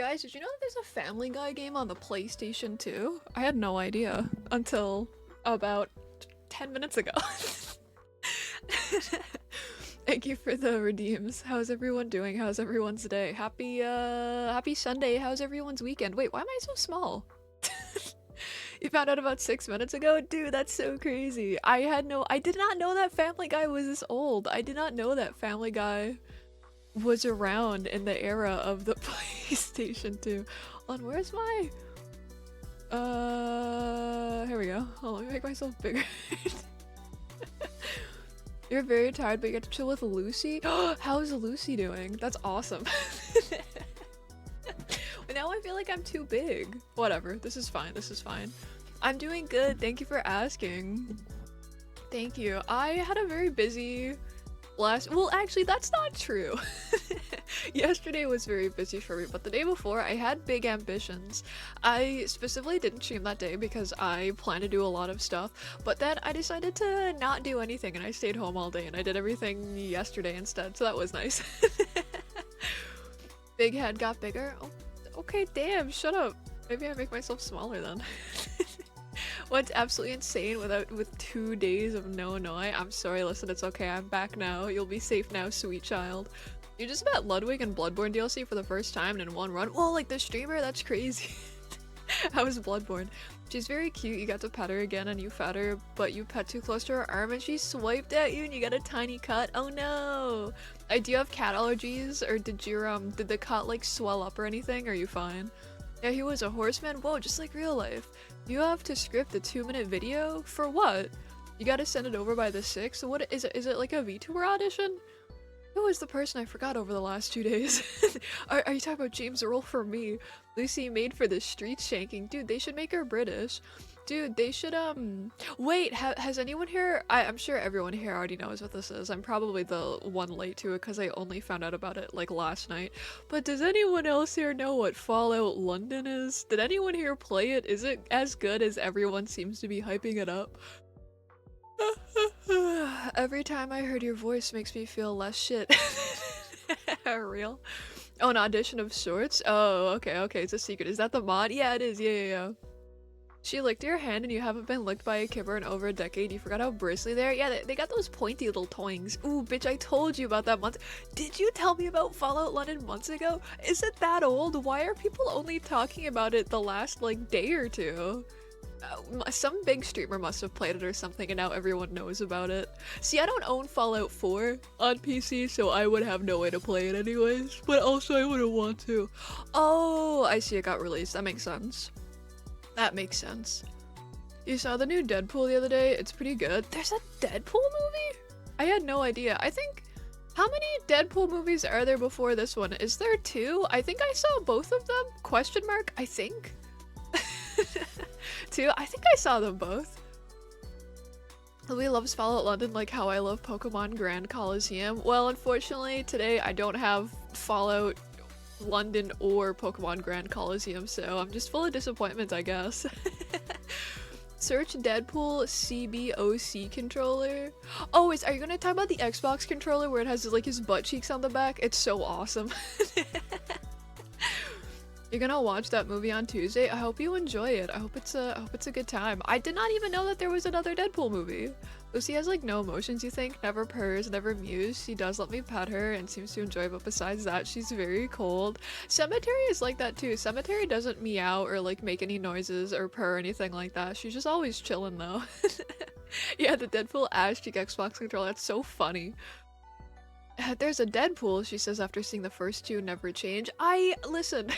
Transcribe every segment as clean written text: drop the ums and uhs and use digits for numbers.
Guys, did you know that there's a Family Guy game on the PlayStation 2? I had no idea until about 10 minutes ago. Thank you for the redeems. How's everyone doing? How's everyone's day? Happy Sunday. How's everyone's weekend? Wait, why am I so small? You found out about 6 minutes ago? Dude, that's so crazy. I did not know that Family Guy was this old. I did not know that Family Guy was around in the era of the PlayStation 2. Hold on, where's my... here we go. Hold on, let me make myself bigger. You're very tired, but you get to chill with Lucy? How's Lucy doing? That's awesome. But now I feel like I'm too big. Whatever, this is fine, this is fine. I'm doing good, thank you for asking. Thank you. I had a very busy well, actually, that's not true. Yesterday was very busy for me, but the day before I had big ambitions. I specifically didn't stream that day because I planned to do a lot of stuff, but then I decided to not do anything and I stayed home all day and I did everything yesterday instead, so that was nice. Big head got bigger? Oh, okay, damn, shut up. Maybe I make myself smaller then. What's absolutely insane with 2 days of no Noi? I'm sorry, listen, it's okay, I'm back now. You'll be safe now, sweet child. You just met Ludwig and Bloodborne DLC for the first time and in one run? Whoa, like the streamer? That's crazy. How was Bloodborne? She's very cute, you got to pet her again and you fed her, but you pet too close to her arm and she swiped at you and you got a tiny cut. Oh no! Do you have cat allergies or did the cut like swell up or anything? Are you fine? Yeah, he was a horseman? Whoa, just like real life. You have to script a 2-minute video? For what? You gotta send it over by the 6th? What is it? Is it like a VTuber audition? Who was the person I forgot over the last 2 days? Are you talking about James Earl for me? Lucy made for the street shanking. Dude, they should make her British. Dude, they should, wait, has anyone here? I'm sure everyone here already knows what this is. I'm probably the one late to it because I only found out about it, like, last night. But does anyone else here know what Fallout London is? Did anyone here play it? Is it as good as everyone seems to be hyping it up? Every time I heard your voice makes me feel less shit. Real? Oh, an audition of sorts? Oh, okay, it's a secret. Is that the mod? Yeah, it is. Yeah. She licked your hand and you haven't been licked by a kibber in over a decade. You forgot how bristly they are? Yeah, they got those pointy little toings. Ooh, bitch, I told you about that month. Did you tell me about Fallout London months ago? Is it that old? Why are people only talking about it the last, like, day or two? Some big streamer must have played it or something and now everyone knows about it. See, I don't own Fallout 4 on PC, so I would have no way to play it anyways. But also I wouldn't want to. Oh, I see it got released. That makes sense. That makes sense. You saw the new Deadpool the other day? It's pretty good. There's a Deadpool movie? I had no idea. I think... How many Deadpool movies are there before this one? Is there 2? I think I saw both of them? Question mark? I think? 2? I think I saw them both. Louis loves Fallout London like how I love Pokemon Grand Coliseum. Well, unfortunately, today I don't have Fallout London or Pokemon Grand Coliseum, so I'm just full of disappointment, I guess. Search Deadpool CBOC controller. Oh, are you gonna talk about the Xbox controller where it has like his butt cheeks on the back? It's so awesome. You're gonna watch that movie on Tuesday? I hope you enjoy it. I hope it's a good time. I did not even know that there was another Deadpool movie. Lucy has like no emotions, you think? Never purrs, never mews. She does let me pet her and seems to enjoy, but besides that, she's very cold. Cemetery is like that too. Cemetery doesn't meow or like make any noises or purr or anything like that. She's just always chilling though. Yeah, the Deadpool ass cheek Xbox controller, that's so funny. There's a Deadpool, she says after seeing the first 2 never change. Listen.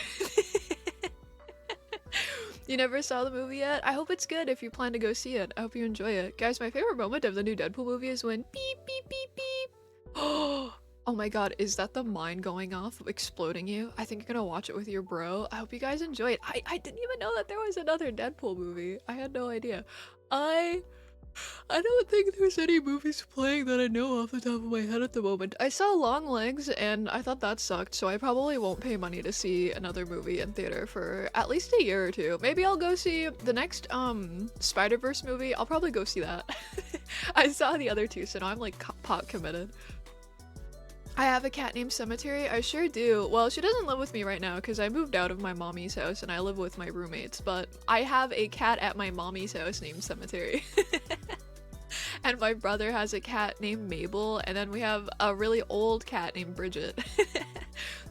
You never saw the movie yet? I hope it's good if you plan to go see it. I hope you enjoy it. Guys, my favorite moment of the new Deadpool movie is when beep beep beep beep. Oh my god, is that the mine going off, exploding you? I think you're gonna watch it with your bro. I hope you guys enjoy it. I didn't even know that there was another Deadpool movie. I had no idea. I don't think there's any movies playing that I know off the top of my head at the moment. I saw Long Legs and I thought that sucked, so I probably won't pay money to see another movie in theater for at least a year or 2. Maybe I'll go see the next Spider-Verse movie. I'll probably go see that. I saw the other 2, so now I'm like pot committed. I have a cat named Cemetery. I sure do. Well, she doesn't live with me right now because I moved out of my mommy's house and I live with my roommates, but I have a cat at my mommy's house named Cemetery. And my brother has a cat named Mabel, and then we have a really old cat named Bridget.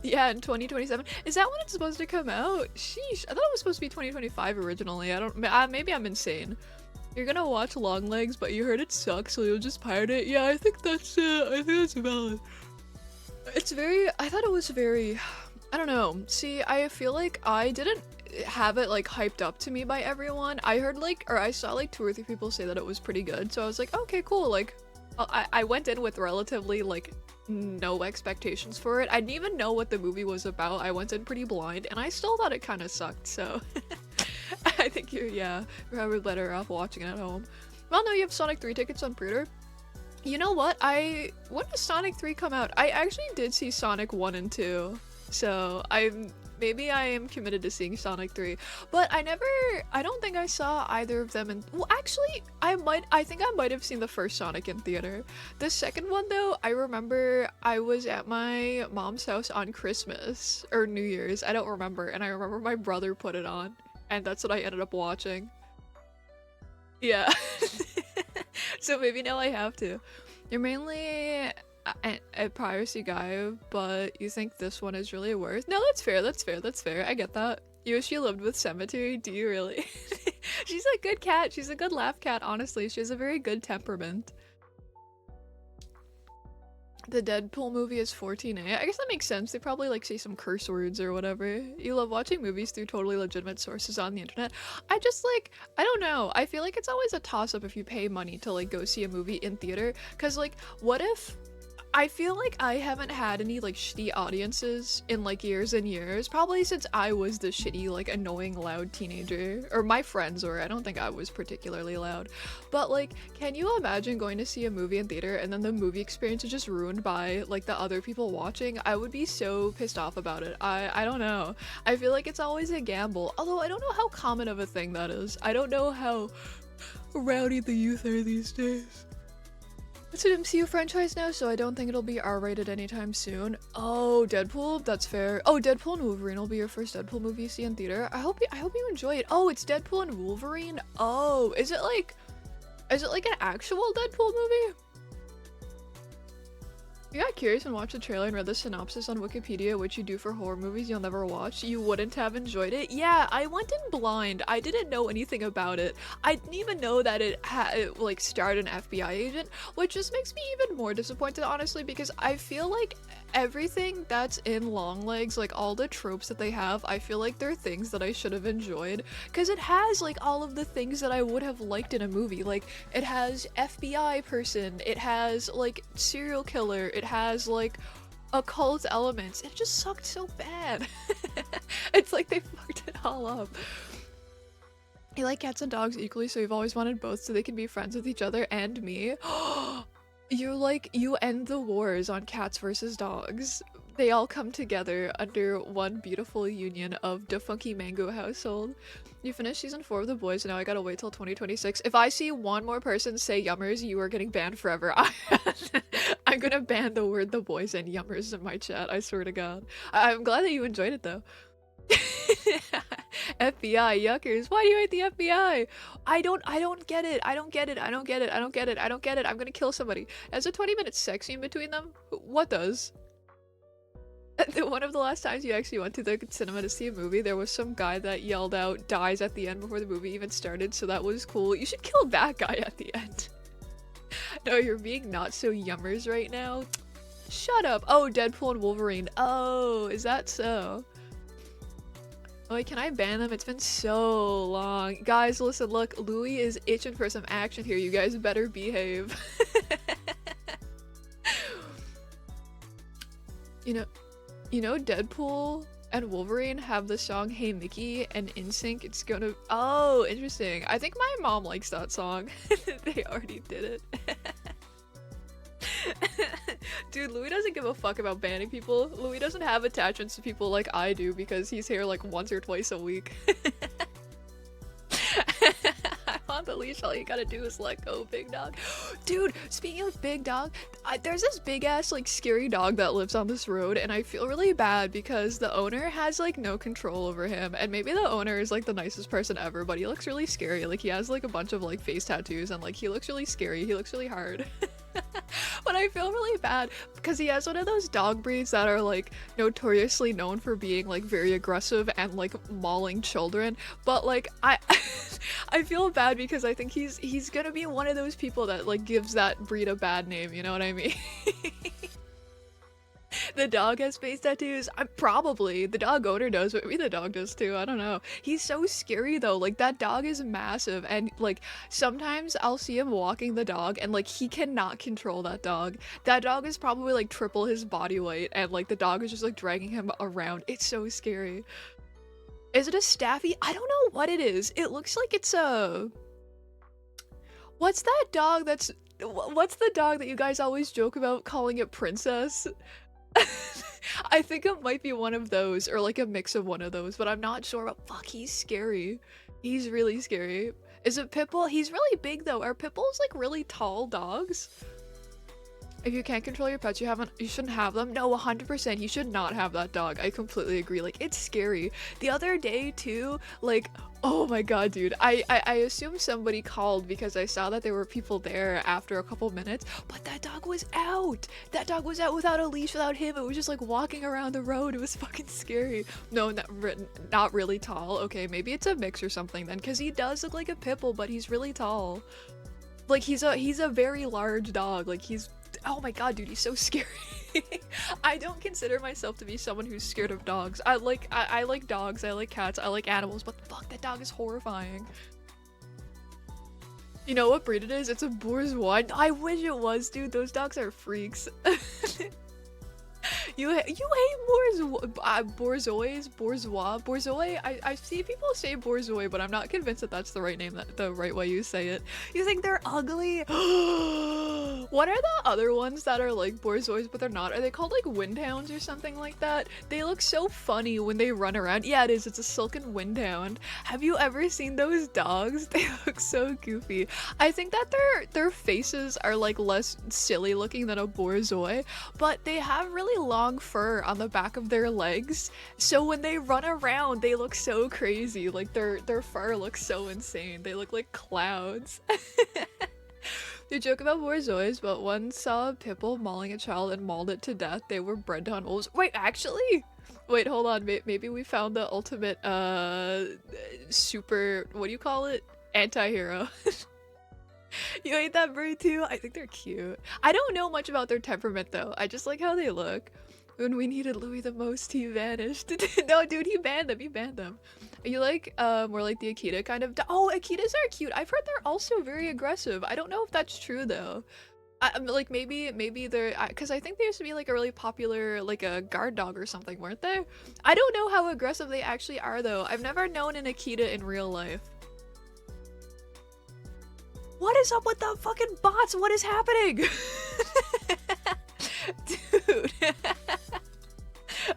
Yeah, in 2027. Is that when it's supposed to come out? Sheesh. I thought it was supposed to be 2025 originally. I don't. Maybe I'm insane. You're gonna watch Longlegs, but you heard it sucks, so you'll just pirate it. Yeah, I think that's it. I think that's valid. It's very. I thought it was very. I don't know. See, I feel like I didn't have it like hyped up to me by everyone. I heard like, or I saw like 2 or 3 people say that it was pretty good, so I was like, okay, cool. Like, I went in with relatively like no expectations for it. I didn't even know what the movie was about. I went in pretty blind, and I still thought it kind of sucked. So, I think you're probably better off watching it at home. Well, no, you have Sonic 3 tickets on pre-order. You know what? When does Sonic 3 come out? I actually did see Sonic 1 and 2. So maybe I am committed to seeing Sonic 3, but I don't think I saw either of them well, actually, I think I might have seen the first Sonic in theater. The second one though, I remember I was at my mom's house on Christmas or New Year's, I don't remember, and I remember my brother put it on, and that's what I ended up watching. Yeah. So maybe now I have to. You're mainly a piracy guy, but you think this one is really worth? No, that's fair, that's fair, that's fair. I get that. You wish you lived with Cemetery? Do you really? She's a good cat. She's a good laugh cat, honestly. She has a very good temperament. The Deadpool movie is 14A. I guess that makes sense. They probably like say some curse words or whatever. You love watching movies through totally legitimate sources on the internet. I just like, I don't know. I feel like it's always a toss-up if you pay money to like go see a movie in theater. Cause like, what if I feel like I haven't had any like shitty audiences in like years and years, probably since I was the shitty like annoying loud teenager, or my friends were. I don't think I was particularly loud, but like, can you imagine going to see a movie in theater and then the movie experience is just ruined by like the other people watching? I would be so pissed off about it. I don't know. I feel like it's always a gamble, although I don't know how common of a thing that is. I don't know how rowdy the youth are these days. It's an MCU franchise now, so I don't think it'll be R-rated anytime soon. Oh, Deadpool? That's fair. Oh, Deadpool and Wolverine will be your first Deadpool movie you see in theater. I hope you enjoy it. Oh, it's Deadpool and Wolverine? Oh, is it like an actual Deadpool movie? You got curious and watched the trailer and read the synopsis on Wikipedia, which you do for horror movies you'll never watch. You wouldn't have enjoyed it? Yeah, I went in blind. I didn't know anything about it. I didn't even know that it like starred an FBI agent, which just makes me even more disappointed, honestly, because I feel like everything that's in Longlegs, like all the tropes that they have, I feel like they're things that I should have enjoyed, because it has like all of the things that I would have liked in a movie. Like, it has FBI person, it has like serial killer, it has like occult elements. It just sucked so bad. It's like they fucked it all up. You like cats and dogs equally, so you've always wanted both so they can be friends with each other and me. You end the wars on cats versus dogs. They all come together under one beautiful union of the Funky Mango household. You finished season 4 of The Boys, and now I gotta wait till 2026. If I see one more person say yummers, you are getting banned forever. I'm gonna ban the word The Boys and yummers in my chat, I swear to God. I'm glad that you enjoyed it though. FBI yuckers. Why do you hate the FBI? I don't get it. I don't get it. I don't get it. I don't get it. I don't get it. I'm gonna kill somebody. Has a 20-minute sex scene between them? What does? One of the last times you actually went to the cinema to see a movie, there was some guy that yelled out dies at the end before the movie even started, so that was cool. You should kill that guy at the end. No, you're being not so yummers right now. Shut up. Oh, Deadpool and Wolverine. Oh, is that so? Wait, can I ban them? It's been so long. Guys, listen, look, Louis is itching for some action here. You guys better behave. You know, Deadpool and Wolverine have the song Hey Mickey, and NSYNC, it's gonna... Oh, interesting. I think my mom likes that song. They already did it. Dude, Louis doesn't give a fuck about banning people. Louis doesn't have attachments to people like I do because he's here like once or twice a week. I want the leash, all you gotta do is let go, big dog. Dude, speaking of big dog, there's this big ass like scary dog that lives on this road, and I feel really bad because the owner has like no control over him, and maybe the owner is like the nicest person ever, but he looks really scary. Like he has like a bunch of like face tattoos, and like he looks really scary. He looks really hard. But I feel really bad because he has one of those dog breeds that are like notoriously known for being like very aggressive and like mauling children. But like I feel bad because I think he's gonna be one of those people that like gives that breed a bad name, you know what I mean? The dog has face tattoos. Probably the dog owner does, but maybe the dog does too. I don't know. He's so scary though. Like that dog is massive, and like sometimes I'll see him walking the dog, and like he cannot control that dog. That dog is probably like triple his body weight, and like the dog is just like dragging him around. It's so scary. Is it a Staffy? I don't know what it is. It looks like it's a. What's that dog that's. What's the dog that you guys always joke about calling it Princess? I think it might be one of those, or like a mix of one of those, but I'm not sure. But fuck, he's scary. He's really scary. Is it Pitbull? He's really big though. Are Pitbulls like really tall dogs? If you can't control your pets, you shouldn't have them. No, 100%, you should not have that dog. I completely agree. Like, it's scary. The other day too, like, oh my god, dude. I assumed somebody called because I saw that there were people there after a couple minutes, but that dog was out. That dog was out without a leash, without him. It was just like walking around the road. It was fucking scary. No, not really tall. Okay, maybe it's a mix or something then, because he does look like a Pitbull, but he's really tall. Like, he's a very large dog. Like, oh my god, dude, he's so scary. I don't consider myself to be someone who's scared of dogs. I like dogs, I like cats, I like animals, but fuck, that dog is horrifying. You know what breed it is? It's a Bourgeois. I wish it was, dude. Those dogs are freaks. You hate Borzoi? I see people say Borzoi, but I'm not convinced that that's the right name, the right way you say it. You think they're ugly? What are the other ones that are like Borzois but they're not? Are they called like Windhounds or something like that? They look so funny when they run around. Yeah, it is. It's a Silken Windhound. Have you ever seen those dogs? They look so goofy. I think that their faces are like less silly looking than a Borzoi, but they have really long fur on the back of their legs, so when they run around they look so crazy. Like their fur looks so insane. They look like clouds. You joke about Borzois, but one saw a Pitbull mauling a child and mauled it to death. They were bred to hunt wolves. Wait, actually? Wait, hold on. Maybe we found the ultimate super, what do you call it, anti-hero. You hate that breed too? I think they're cute. I don't know much about their temperament though. I just like how they look. When we needed Louis the most, he vanished. No, dude, he banned them. Are you like more like the Akita kind of? Oh, Akitas are cute. I've heard they're also very aggressive. I don't know if that's true though. Like maybe they're, because I think they used to be like a really popular like a guard dog or something, weren't they? I don't know how aggressive they actually are though. I've never known an Akita in real life. What is up with the fucking bots? What is happening? Dude.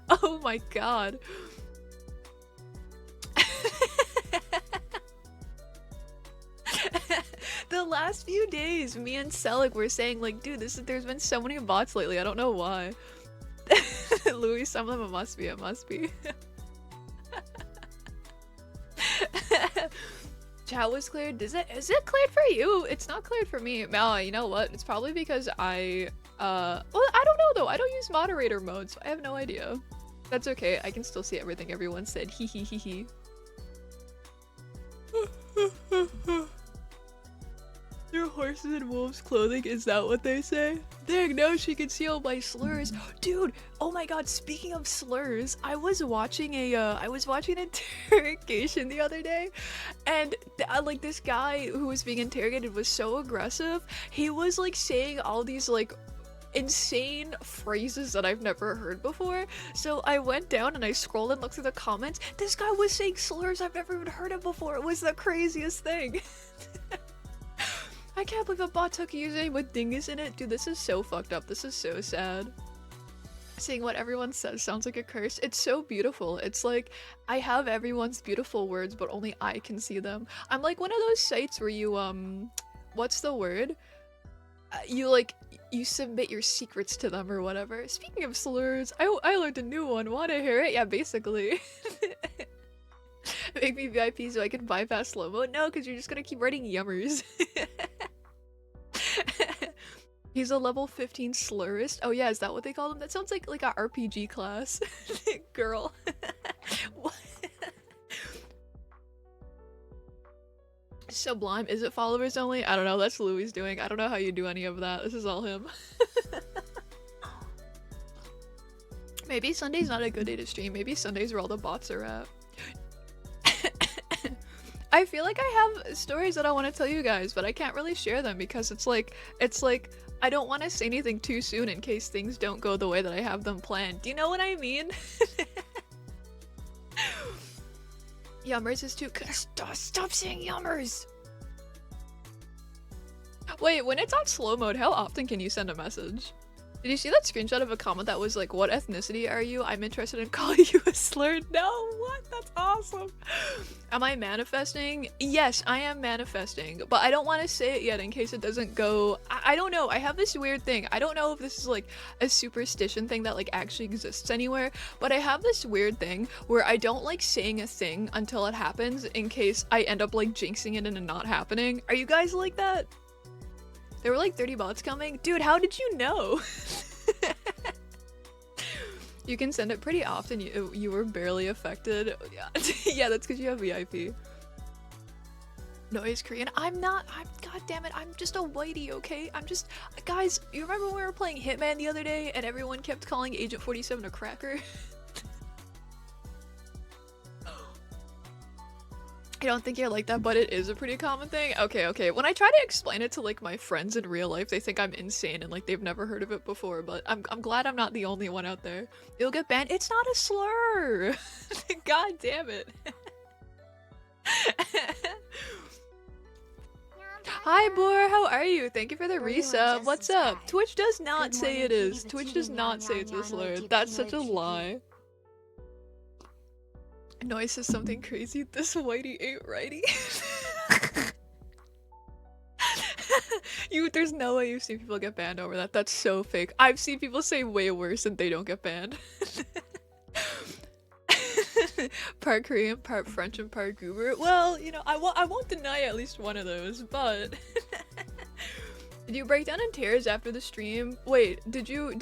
Oh my god. The last few days, me and Selig were saying like, dude, there's been so many bots lately. I don't know why. Louis, some of them it must be. Chat was cleared. Is it cleared for you? It's not cleared for me. You know what? It's probably because well, I don't know though. I don't use moderator mode, so I have no idea. That's okay. I can still see everything everyone said. Hee hee hee hee. They're horses in wolves' clothing, is that what they say? Dang, now she can see all my slurs. Dude, oh my god, speaking of slurs, I was watching an interrogation the other day, and like this guy who was being interrogated was so aggressive. He was like saying all these like insane phrases that I've never heard before. So I went down and I scrolled and looked through the comments. This guy was saying slurs I've never even heard of before. It was the craziest thing. I can't believe a bot took a username with dingus in it. Dude, this is so fucked up. This is so sad. Saying what everyone says sounds like a curse. It's so beautiful. It's like I have everyone's beautiful words, but only I can see them. I'm like one of those sites where you what's the word? You like you submit your secrets to them or whatever. Speaking of slurs, I learned a new one. Want to hear it? Yeah, basically. Make me VIP so I can bypass slow mode. No, because you're just gonna keep writing yummers. He's a level 15 slurist. Oh yeah, is that what they call him? That sounds like a RPG class. Girl. What? Sublime. Is it followers only? I don't know. That's Louis doing. I don't know how you do any of that. This is all him. Maybe Sunday's not a good day to stream. Maybe Sunday's where all the bots are at. I feel like I have stories that I want to tell you guys, but I can't really share them because it's like I don't want to say anything too soon in case things don't go the way that I have them planned. Do you know what I mean? Yummers is too. Stop saying yummers. Wait, when it's on slow mode, how often can you send a message? Did you see that screenshot of a comment that was like, what ethnicity are you? I'm interested in calling you a slur. No, what? That's awesome. Am I manifesting? Yes, I am manifesting, but I don't want to say it yet in case it doesn't go. I don't know. I have this weird thing. I don't know if this is like a superstition thing that like actually exists anywhere, but I have this weird thing where I don't like saying a thing until it happens in case I end up like jinxing it and it not happening. Are you guys like that? There were like 30 bots coming? Dude, how did you know? You can send it pretty often. You were barely affected. Yeah, yeah, that's because you have VIP. No, he's Korean. I'm not. God damn it. I'm just a whitey, okay? I'm just. Guys, you remember when we were playing Hitman the other day and everyone kept calling Agent 47 a cracker? I don't think you're like that, but it is a pretty common thing. Okay. When I try to explain it to like my friends in real life, they think I'm insane and like they've never heard of it before, but I'm glad I'm not the only one out there. You'll get banned. It's not a slur. God damn it. Hi Boar, how are you? Thank you for the resub. What's up? Twitch does not say it is. Twitch does not say it's a slur. That's such a lie. Noise says something crazy. This whitey ain't righty. There's no way you've seen people get banned over that. That's so fake. I've seen people say way worse and they don't get banned. Part Korean, part French, and part goober. Well, you know, I won't deny at least one of those, but... Did you break down in tears after the stream? Wait, did you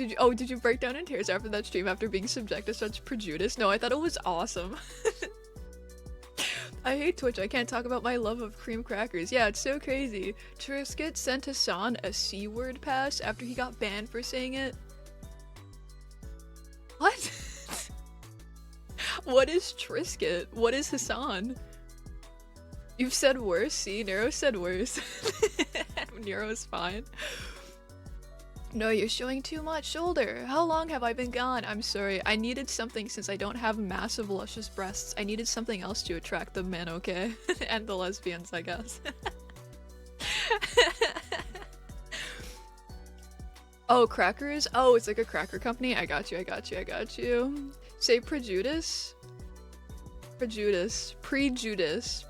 break down in tears after that stream after being subject to such prejudice? No, I thought it was awesome. I hate Twitch. I can't talk about my love of cream crackers. Yeah, it's so crazy. Trisket sent Hassan a C-word pass after he got banned for saying it. What? What is Trisket? What is Hassan? You've said worse? See, Nero said worse. Nero's fine. No, you're showing too much shoulder. How long have I been gone? I'm sorry. I needed something since I don't have massive luscious breasts. I needed something else to attract the men, okay? And the lesbians, I guess. Oh, crackers? Oh, it's like a cracker company? I got you. Say prejudice? Prejudice. Prejudice.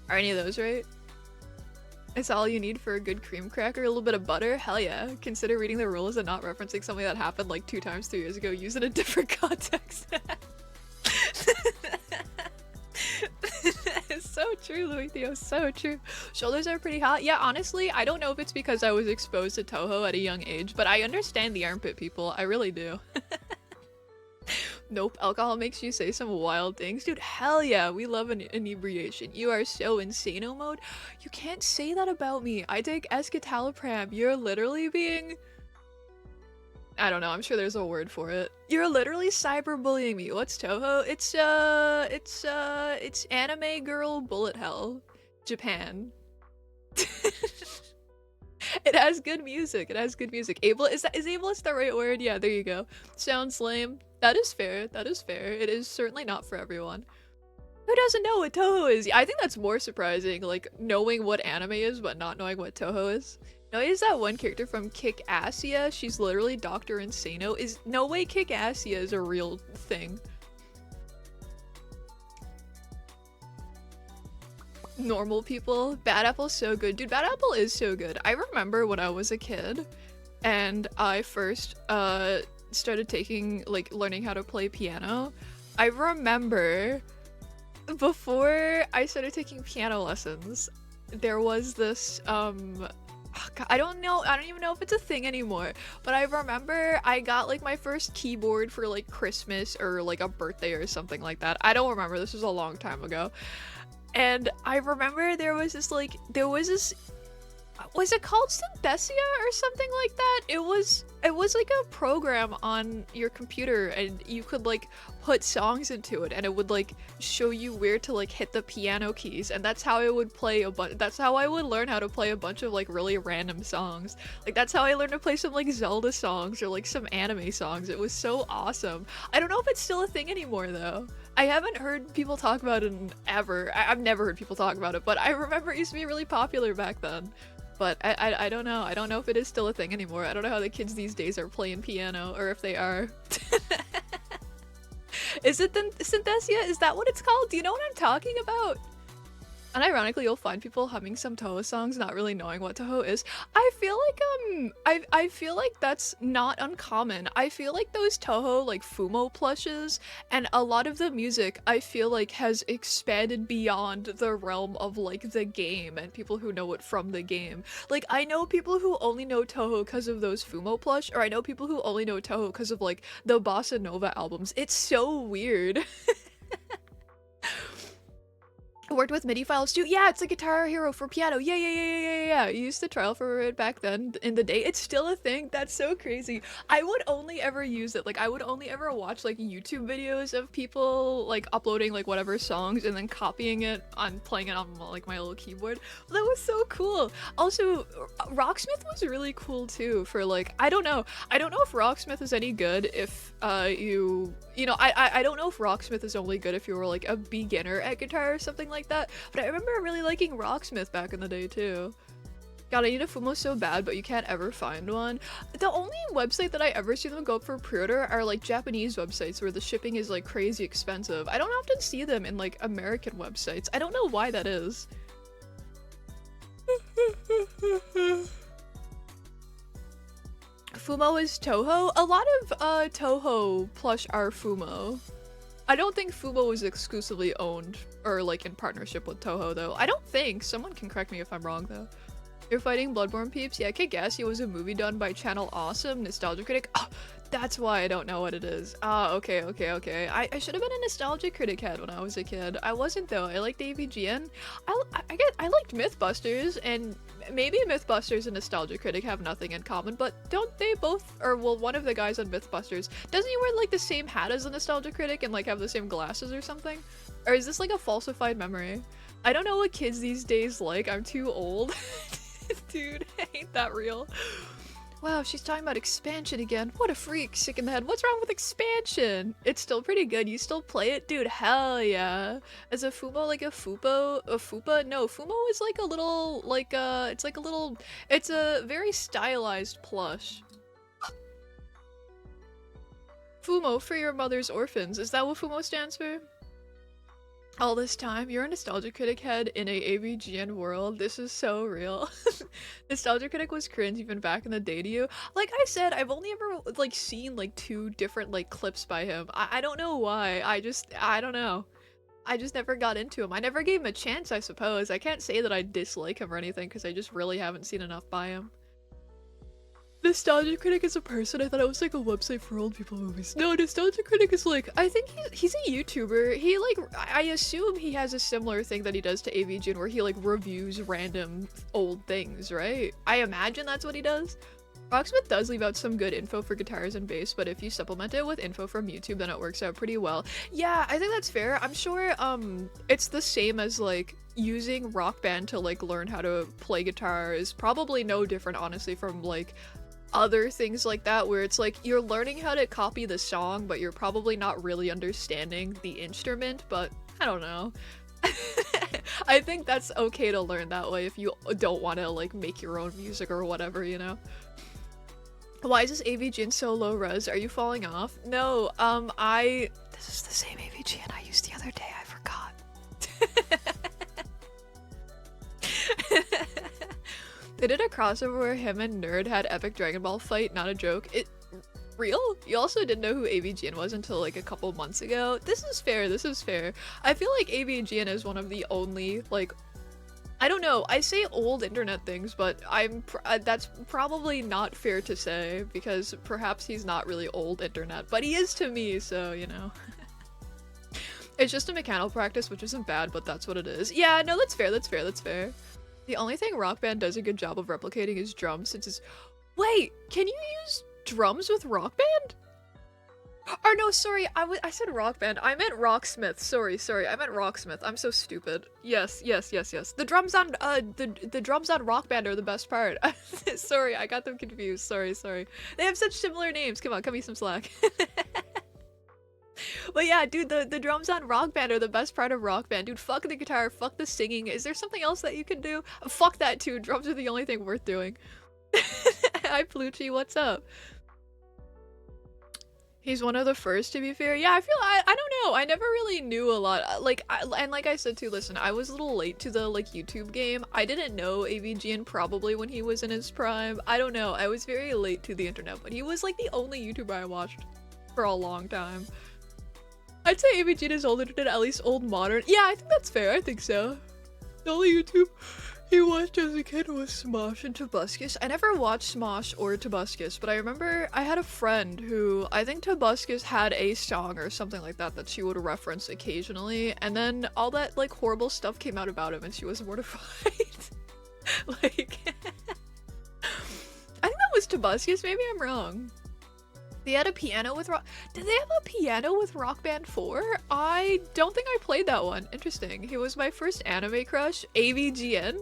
Are any of those right? It's all you need for a good cream cracker? A little bit of butter? Hell yeah. Consider reading the rules and not referencing something that happened like 2 times 3 years ago. Use it in a different context. It's so true, Louis Theo. So true. Shoulders are pretty hot. Yeah, honestly, I don't know if it's because I was exposed to Toho at a young age, but I understand the armpit people. I really do. Nope, alcohol makes you say some wild things. Dude, hell yeah, we love an inebriation. You are so insano mode. You can't say that about me. I take escitalopram. You're literally being... I don't know, I'm sure there's a word for it. You're literally cyberbullying me. What's Toho? It's anime girl bullet hell. Japan. It has good music. Is ableist the right word? Yeah, there you go. Sounds lame. That is fair. It is certainly not for everyone. Who doesn't know what Toho is? I think that's more surprising, like knowing what anime is but not knowing what Toho is. No, is that one character from Kick-Assia? She's literally Dr. Insano. Is no way Kick-Assia is a real thing. Normal people. Bad Apple's so good. Dude, Bad Apple is so good. I remember when I was a kid and I first started taking learning how to play piano. I remember before I started taking piano lessons, there was this I don't even know if it's a thing anymore, but I remember I got like my first keyboard for like Christmas or like a birthday or something like that. I don't remember, this was a long time ago. And I remember there was this was it called Synthesia or something like that? It was like a program on your computer and you could like put songs into it and it would like show you where to like hit the piano keys, and that's how I would play that's how I would learn how to play a bunch of like really random songs. Like that's how I learned to play some like Zelda songs or like some anime songs. It was so awesome. I don't know if it's still a thing anymore though. I haven't heard people talk about it in ever. I've never heard people talk about it, but I remember it used to be really popular back then. But I don't know. I don't know if it is still a thing anymore. I don't know how the kids these days are playing piano, or if they are. Is it then Synthesia? Is that what it's called? Do you know what I'm talking about? And ironically, you'll find people humming some Touhou songs not really knowing what Touhou is. I feel like I feel like that's not uncommon. I feel like those Touhou like Fumo plushes and a lot of the music I feel like has expanded beyond the realm of like the game and people who know it from the game. Like I know people who only know Touhou because of those Fumo plush, or I know people who only know Touhou because of like the Bossa Nova albums. It's so weird. Worked with MIDI files too. Yeah, it's like Guitar Hero for piano. Yeah. You used to trial for it back then in the day. It's still a thing. That's so crazy. I would only ever use it. Like I would only ever watch like YouTube videos of people like uploading like whatever songs and then copying it on playing it on like my little keyboard. That was so cool. Also, Rocksmith was really cool too for like, I don't know if Rocksmith is any good if you know, I don't know if Rocksmith is only good if you were like a beginner at guitar or something like that, but I remember really liking Rocksmith back in the day too. God, I need a Fumo so bad, but you can't ever find one. The only website that I ever see them go up for pre-order are like Japanese websites where the shipping is like crazy expensive. I don't often see them in like American websites. I don't know why that is. Fumo is Touhou? A lot of Touhou plush are Fumo. I don't think Fumo is exclusively owned or like in partnership with Touhou though. I don't think. Someone can correct me if I'm wrong though. You're fighting Bloodborne peeps? Yeah, Kick-Assia was a movie done by Channel Awesome, Nostalgia Critic. Oh, that's why I don't know what it is. Ah, okay. I should have been a Nostalgia Critic head when I was a kid. I wasn't though. I liked AVGN. I liked Mythbusters, and maybe Mythbusters and Nostalgia Critic have nothing in common, but don't they both, or well, one of the guys on Mythbusters, doesn't he wear like the same hat as the Nostalgia Critic and like have the same glasses or something? Or is this like a falsified memory? I don't know what kids these days like. I'm too old. Dude, ain't that real? Wow, she's talking about expansion again. What a freak, sick in the head. What's wrong with expansion? It's still pretty good. You still play it? Dude, hell yeah. Is a Fumo like a Fupa? No, Fumo is like a little, like, it's a very stylized plush. Fumo, for your mother's orphans. Is that what Fumo stands for? All this time, you're a Nostalgia Critic head in a AVGN world. This is so real. Nostalgia Critic was cringe even back in the day to you. Like I said, I've only ever like seen like 2 different like clips by him. I don't know why. I don't know. I just never got into him. I never gave him a chance, I suppose. I can't say that I dislike him or anything because I just really haven't seen enough by him. Nostalgia Critic is a person? I thought it was like a website for old people movies. No, Nostalgia Critic is like, I think he's a YouTuber. He like, I assume he has a similar thing that he does to AVGN where he like reviews random old things, right? I imagine that's what he does. Rocksmith does leave out some good info for guitars and bass, but if you supplement it with info from YouTube, then it works out pretty well. Yeah, I think that's fair. I'm sure it's the same as like using Rock Band to like learn how to play guitar is probably no different, honestly, from like other things like that where it's like you're learning how to copy the song but you're probably not really understanding the instrument, but I don't know. I think that's okay to learn that way if you don't want to like make your own music or whatever, you know? Why is this AVGN so low res? Are you falling off? No, this is the same AVGN I used the other day, I forgot. They did a crossover where him and Nerd had epic Dragon Ball fight, not a joke. Real? You also didn't know who AVGN was until like a couple months ago? This is fair, this is fair. I feel like AVGN is one of the only, like, I don't know, I say old internet things, but that's probably not fair to say, because perhaps he's not really old internet, but he is to me, so, you know. It's just a mechanical practice, which isn't bad, but that's what it is. Yeah, no, that's fair, that's fair, that's fair. The only thing Rock Band does a good job of replicating is drums, since it's- Wait, can you use drums with Rock Band? Or no, sorry, I said Rock Band. I meant Rocksmith. Sorry, I meant Rocksmith. I'm so stupid. Yes. The drums on the drums on Rock Band are the best part. Sorry, I got them confused. Sorry. They have such similar names. Come on, cut me some slack. But yeah, dude, the drums on Rock Band are the best part of Rock Band. Dude, fuck the guitar, fuck the singing. Is there something else that you can do? Fuck that too. Drums are the only thing worth doing. Hi, Plucci, what's up? He's one of the first, to be fair. Yeah, I don't know. I never really knew a lot. And like I said too, listen, I was a little late to the like YouTube game. I didn't know AVGN probably when he was in his prime. I don't know. I was very late to the internet, but he was like the only YouTuber I watched for a long time. I'd say AVGN is old internet, at least old modern. Yeah, I think that's fair. I think so. The only YouTube he watched as a kid was Smosh and Tobuscus. I never watched Smosh or Tobuscus, but I remember I had a friend who, I think Tobuscus had a song or something like that that she would reference occasionally, and then all that like horrible stuff came out about him and she was mortified. Like, I think that was Tobuscus, maybe I'm wrong. They had a piano with Rock- Did they have a piano with Rock Band 4? I don't think I played that one. Interesting. He was my first anime crush. AVGN?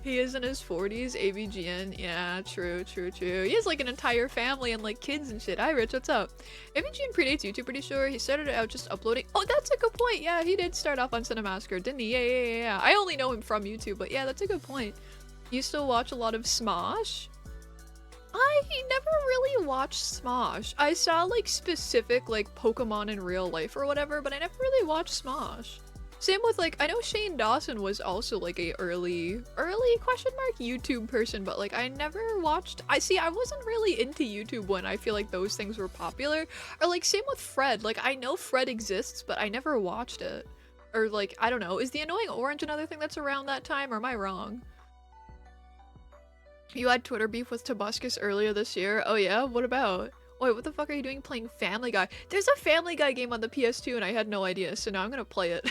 He is in his 40s. AVGN. Yeah, true. He has like an entire family and like kids and shit. Hi Rich, what's up? AVGN predates YouTube, pretty sure. He started out just uploading- Oh, that's a good point. Yeah, he did start off on Cinemassacre, didn't he? Yeah. I only know him from YouTube, but yeah, that's a good point. You still watch a lot of Smosh? I never really watched Smosh. I saw like specific like Pokemon in real life or whatever, but I never really watched Smosh. Same with like, I know Shane Dawson was also like a early question mark YouTube person, but like I never watched, I wasn't really into YouTube when I feel like those things were popular. Or like same with Fred, like I know Fred exists, but I never watched it. Or like, I don't know, is the Annoying Orange another thing that's around that time, or am I wrong? You had Twitter beef with Tobuscus earlier this year. Oh yeah? What about? Wait, what the fuck are you doing playing Family Guy? There's a Family Guy game on the PS2 and I had no idea, so now I'm gonna play it.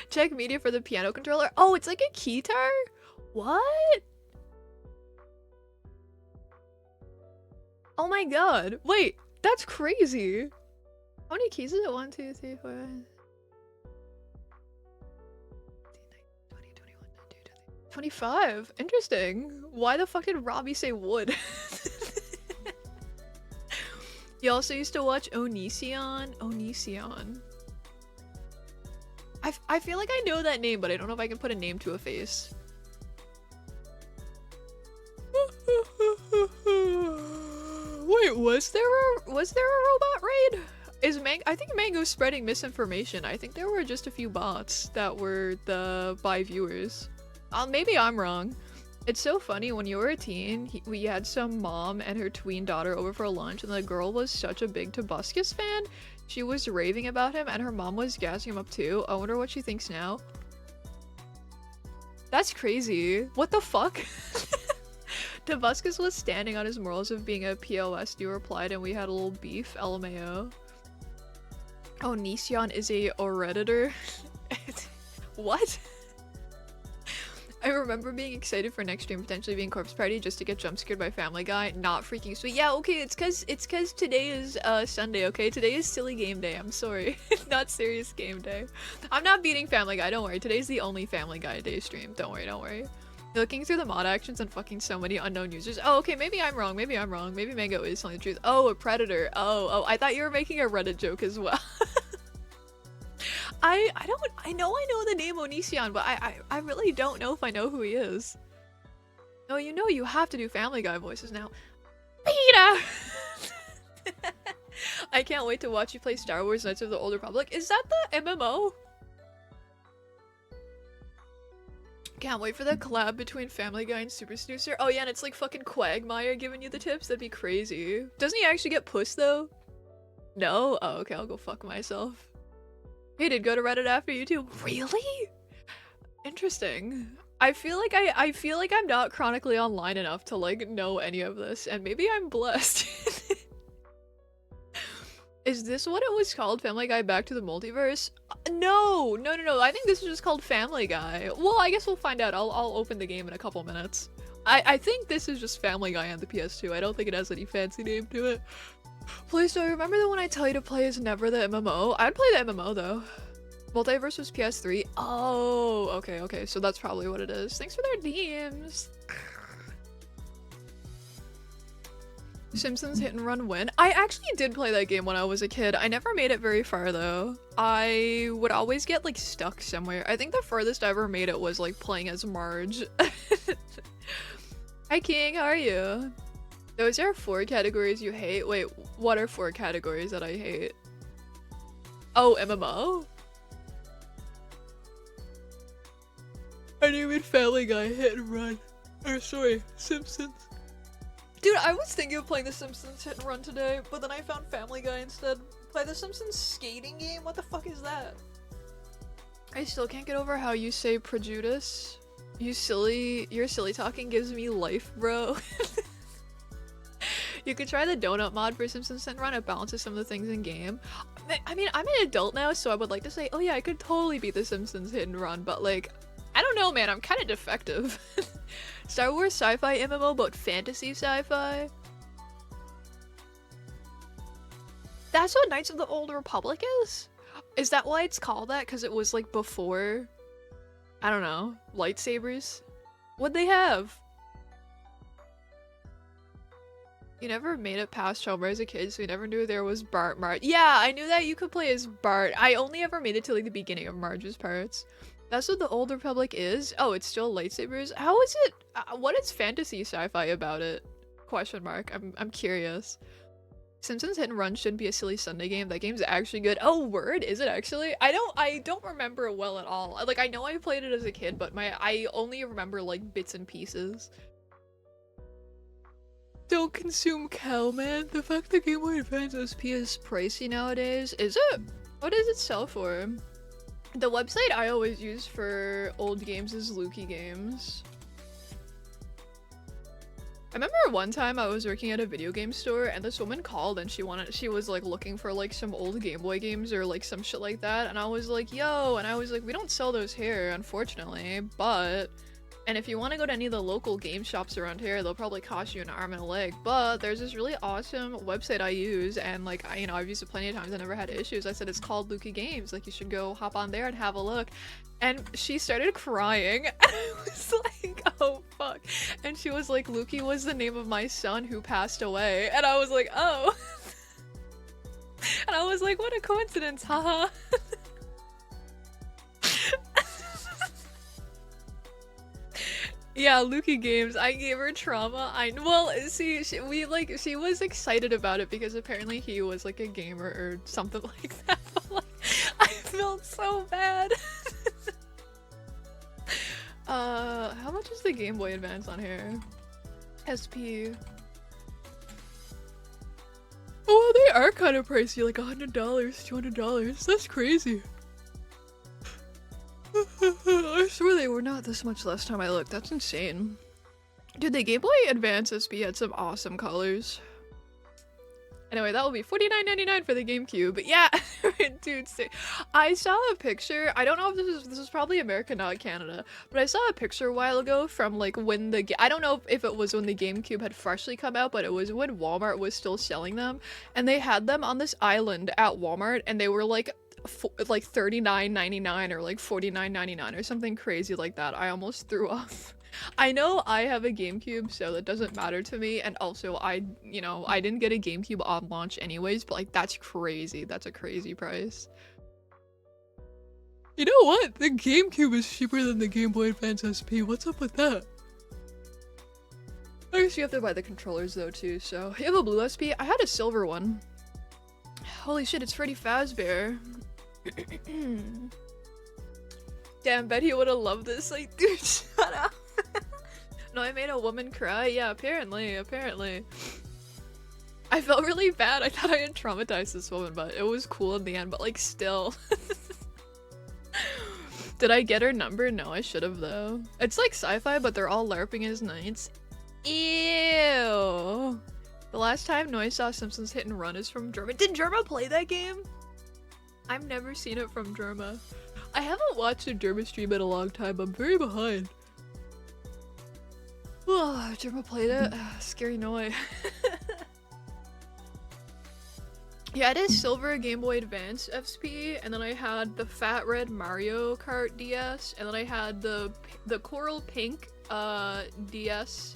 Check media for the piano controller. Oh, it's like a keytar? What? Oh my god. Wait, that's crazy. How many keys is it? 1, 2, 3, 4... 25. Interesting. Why the fuck did Robbie say wood? You also used to watch Onision? I feel like I know that name, but I don't know if I can put a name to a face. Wait, was there a robot raid? I think Mango's spreading misinformation. I think there were just a few bots that were by viewers. Maybe I'm wrong. It's so funny, when you were a teen, we had some mom and her tween daughter over for lunch, and the girl was such a big Tobuscus fan. She was raving about him, and her mom was gassing him up too. I wonder what she thinks now. That's crazy. What the fuck? Tobuscus was standing on his morals of being a POS, you replied, and we had a little beef, LMAO. Onision is a Redditor. What? I remember being excited for next stream potentially being Corpse Party just to get jump scared by Family Guy. Not freaking sweet. Yeah, okay, it's cause today is Sunday, okay? Today is silly game day. I'm sorry. Not serious game day. I'm not beating Family Guy, don't worry. Today's the only Family Guy day stream. Don't worry. You're looking through the mod actions and fucking so many unknown users. Oh, okay, maybe I'm wrong. Maybe Mango is telling the truth. Oh, a predator. Oh, I thought you were making a Reddit joke as well. I know the name Onision, but I really don't know if I know who he is. No, you know you have to do Family Guy voices now. Peter! I can't wait to watch you play Star Wars Knights of the Old Republic. Is that the MMO? Can't wait for the collab between Family Guy and Super Snoozer. Oh yeah, and it's like fucking Quagmire giving you the tips. That'd be crazy. Doesn't he actually get puss though? No? Oh, okay, I'll go fuck myself. He did go to Reddit after YouTube. Really? Interesting. I feel like I'm not chronically online enough to like know any of this, and maybe I'm blessed. Is this what it was called? Family Guy Back to the Multiverse? No. I think this is just called Family Guy. Well, I guess we'll find out. I'll open the game in a couple minutes. I think this is just Family Guy on the PS2. I don't think it has any fancy name to it. Please don't remember the one I tell you to play is never the MMO. I'd play the MMO though. Multiverse was PS3. Oh, okay. So that's probably what it is. Thanks for their DMs. Simpsons Hit and Run win. I actually did play that game when I was a kid. I never made it very far though. I would always get like stuck somewhere. I think the furthest I ever made it was like playing as Marge. Hi King, how are you? Those are 4 categories you hate? Wait, what are 4 categories that I hate? Oh, MMO? I didn't mean Family Guy, Hit and Run. Or sorry, Simpsons. Dude, I was thinking of playing The Simpsons Hit and Run today, but then I found Family Guy instead. Play The Simpsons skating game? What the fuck is that? I still can't get over how you say prejudice. Your silly talking gives me life, bro. You could try the donut mod for Simpsons Hit and Run. It balances some of the things in game. I mean, I'm an adult now, so I would like to say, oh yeah, I could totally beat The Simpsons Hit and Run, but like, I don't know, man. I'm kind of defective. Star Wars sci-fi MMO, but fantasy sci-fi? That's what Knights of the Old Republic is? Is that why it's called that? Because it was like before, I don't know, lightsabers? What'd they have? You never made it past Homer as a kid, so you never knew there was Bart Marge. Yeah, I knew that you could play as Bart. I only ever made it to like the beginning of Marge's parts. That's what the Old Republic is? Oh, it's still lightsabers? How is it? What is fantasy sci-fi about it? Question mark. I'm curious. Simpsons Hit and Run shouldn't be a silly Sunday game. That game's actually good. Oh, word? Is it actually? I don't remember it well at all. Like, I know I played it as a kid, but I only remember like bits and pieces. Don't consume cow, man. The fact the Game Boy Advance SP is pricey nowadays. Is it? What does it sell for? The website I always use for old games is Lukey Games. I remember one time I was working at a video game store and this woman called and she was like looking for like some old Game Boy games or like some shit like that, and I was like, yo, and I was like, we don't sell those here, unfortunately, but and if you want to go to any of the local game shops around here, they'll probably cost you an arm and a leg. But there's this really awesome website I use, and like, I've used it plenty of times. I never had issues. I said it's called Lukey Games. Like, you should go hop on there and have a look. And she started crying. And I was like, oh fuck. And she was like, Lukey was the name of my son who passed away. And I was like, oh. And I was like, what a coincidence, haha. Yeah, Lukey Games. I gave her trauma. Well, see, she was excited about it because apparently he was like a gamer or something like that. But, like, I felt so bad. How much is the Game Boy Advance on here? SP. Oh, they are kind of pricey, like $100, $200. That's crazy. I swear they were not this much last time I looked. That's insane. Dude, the Game Boy Advance SP had some awesome colors. Anyway, that will be $49.99 for the GameCube. But yeah, dude, I saw a picture. I don't know if this is probably America, not Canada, but I saw a picture a while ago from like when I don't know if it was when the GameCube had freshly come out, but it was when Walmart was still selling them, and they had them on this island at Walmart, and they were like $39.99 or like $49.99 or something crazy like that. I almost threw up. I know I have a GameCube, so that doesn't matter to me, and also I didn't get a GameCube on launch anyways, but like that's crazy. That's a crazy price. You know what? The GameCube is cheaper than the Game Boy Advance SP. What's up with that? I guess you have to buy the controllers though too, so. You have a blue SP? I had a silver one. Holy shit, it's Freddy Fazbear. Damn, Betty would have loved this. Like, dude, shut up. No, I made a woman cry? Yeah, apparently. I felt really bad. I thought I had traumatized this woman, but it was cool in the end, but like, still. Did I get her number? No, I should have though. It's like sci-fi, but they're all LARPing as knights. Ew. The last time Noi saw Simpsons Hit and Run is from Germa. Did Germa play that game? I've never seen it from Germa. I haven't watched a Germa stream in a long time. I'm very behind. Oh, Germa played it. Scary Noi. Yeah, it is silver Game Boy Advance SP, and then I had the fat red Mario Kart DS, and then I had the coral pink DS,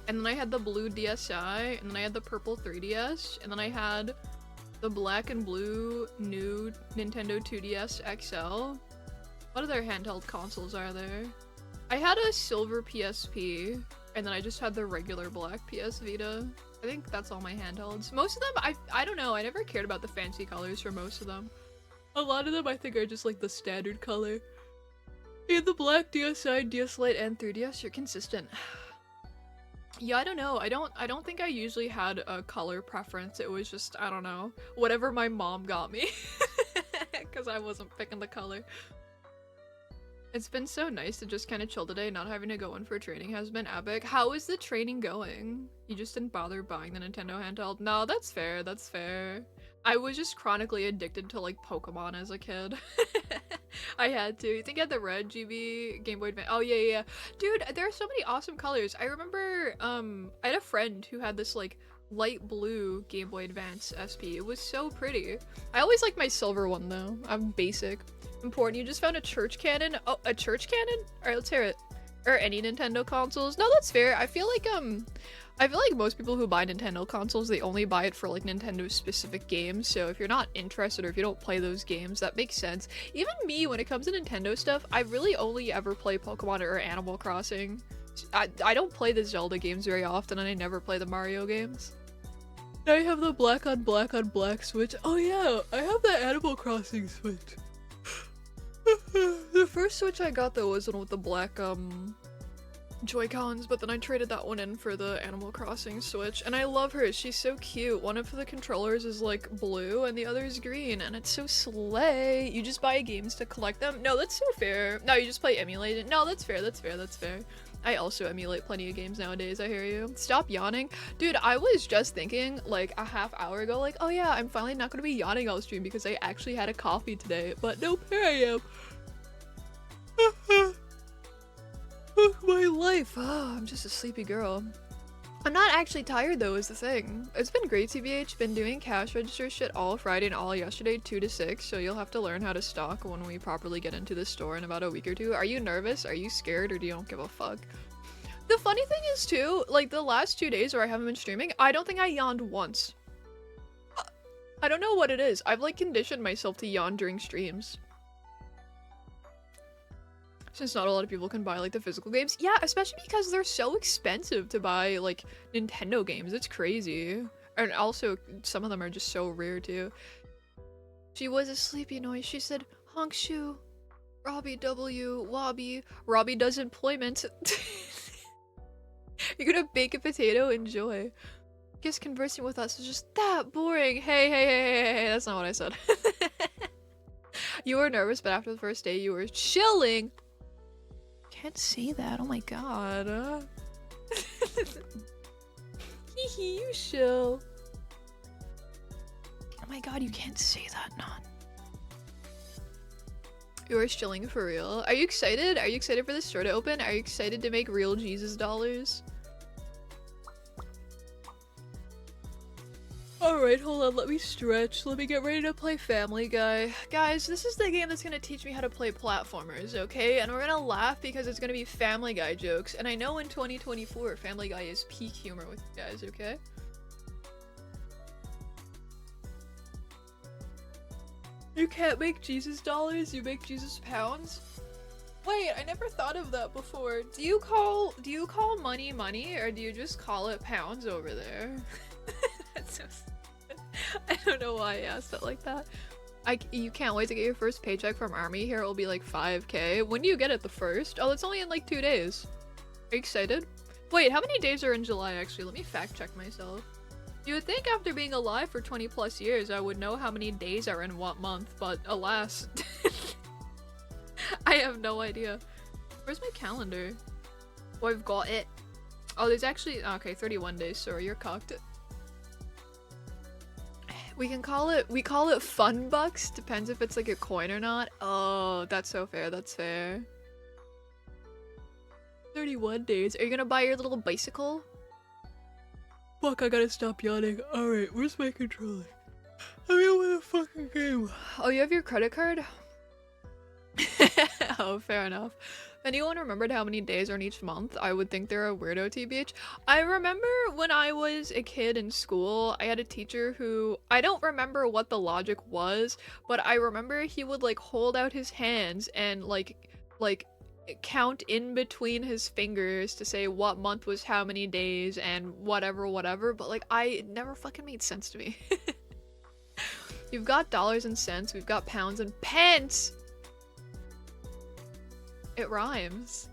and then I had the blue DSi, and then I had the purple 3DS, and then I had the black and blue new Nintendo 2DS XL. What other handheld consoles are there? I had a silver PSP, and then I just had the regular black PS Vita. I think that's all my handhelds. Most of them, I don't know, I never cared about the fancy colors for most of them. A lot of them I think are just like the standard color. In the black DSi, DS Lite, and 3DS, you're consistent. Yeah, I don't know. I don't think I usually had a color preference. It was just, I don't know, whatever my mom got me. Because I wasn't picking the color. It's been so nice to just kind of chill today. Not having to go in for training has been epic. How is the training going? You just didn't bother buying the Nintendo handheld? No, that's fair. That's fair. I was just chronically addicted to like Pokemon as a kid. I had to. You think I had the red GB Game Boy Advance? Oh yeah. Dude, there are so many awesome colors. I remember I had a friend who had this like light blue Game Boy Advance SP. It was so pretty. I always liked my silver one though. I'm basic. Important. You just found a church cannon? Oh, a church cannon? Alright, let's hear it. Or any Nintendo consoles? No, that's fair. I feel like most people who buy Nintendo consoles, they only buy it for like Nintendo specific games. So if you're not interested or if you don't play those games, that makes sense. Even me, when it comes to Nintendo stuff, I really only ever play Pokemon or Animal Crossing. I don't play the Zelda games very often, and I never play the Mario games. Now I have the black on black Switch. Oh yeah, I have the Animal Crossing Switch. The first Switch I got though was one with the black Joy-Cons, but then I traded that one in for the Animal Crossing Switch, and I love her. She's so cute. One of the controllers is like blue and the other is green, and it's so slay. You just buy games to collect them? No, that's so fair. No, you just play emulated? No, that's fair. I also emulate plenty of games nowadays, I hear you. Stop yawning. Dude, I was just thinking like a half hour ago, like, oh yeah, I'm finally not gonna be yawning all stream because I actually had a coffee today, but nope, here I am. My life. Oh, I'm just a sleepy girl. I'm not actually tired though, is the thing. It's been great, TBH. Been doing cash register shit all Friday and all yesterday, 2 to 6, so you'll have to learn how to stock when we properly get into the store in about a week or two. Are you nervous? Are you scared? Or do you don't give a fuck? The funny thing is too, like the last 2 days where I haven't been streaming, I don't think I yawned once. I don't know what it is. I've like conditioned myself to yawn during streams. Since not a lot of people can buy like the physical games. Yeah, especially because they're so expensive to buy like Nintendo games. It's crazy. And also some of them are just so rare too. She was a sleepy noise. She said, honk shoe, Robbie W, Wobby, Robbie does employment. You're gonna bake a potato, enjoy. Guess conversing with us is just that boring. Hey, that's not what I said. You were nervous, but after the first day you were chilling. Can't say that, oh my god. Hehe, you chill. Oh my god, you can't say that, non. You are chilling for real. Are you excited? Are you excited for the store to open? Are you excited to make real Jesus dollars? Alright, hold on, let me stretch. Let me get ready to play Family Guy. Guys, this is the game that's gonna teach me how to play platformers, okay? And we're gonna laugh because it's gonna be Family Guy jokes. And I know in 2024, Family Guy is peak humor with you guys, okay? You can't make Jesus dollars, you make Jesus pounds? Wait, I never thought of that before. Do you call money money, or do you just call it pounds over there? That's so stupid. I don't know why I asked it like that. You can't wait to get your first paycheck from Army. Here it will be like 5K. When do you get it? The first? Oh, it's only in like 2 days. Are you excited? Wait, how many days are in July actually? Let me fact check myself. You would think after being alive for 20 plus years I would know how many days are in what month, but alas. I have no idea. Where's my calendar? Oh, I've got it. Oh, there's actually- okay, 31 days, sorry, you're cocked. We call it fun bucks, depends if it's like a coin or not. Oh, that's so fair, that's fair. 31 days. Are you gonna buy your little bicycle? Fuck, I gotta stop yawning. Alright, where's my controller? I'm in with a fucking game. Oh, you have your credit card? Oh, fair enough. If anyone remembered how many days are in each month, I would think they're a weirdo, TBH. I remember when I was a kid in school, I had a teacher who, I don't remember what the logic was, but I remember he would like hold out his hands and like count in between his fingers to say what month was how many days and whatever, but like it never fucking made sense to me. You've got dollars and cents, we've got pounds and pence! It rhymes.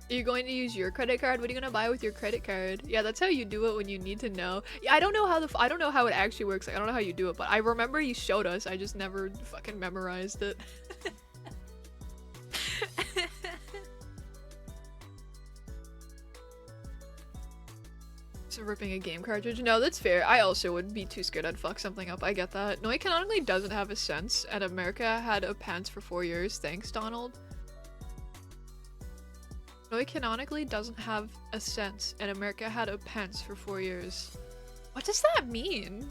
Are you going to use your credit card? What are you gonna buy with your credit card? Yeah, that's how you do it when you need to know. Yeah, I don't know how it actually works. Like, I don't know how you do it, but I remember you showed us. I just never fucking memorized it. So ripping a game cartridge? No, that's fair. I also would be too scared I'd fuck something up. I get that. No, it canonically doesn't have a sense, and America had a pants for 4 years. Thanks, Donald. No, it canonically doesn't have a sense, and America had a pants for 4 years. What does that mean?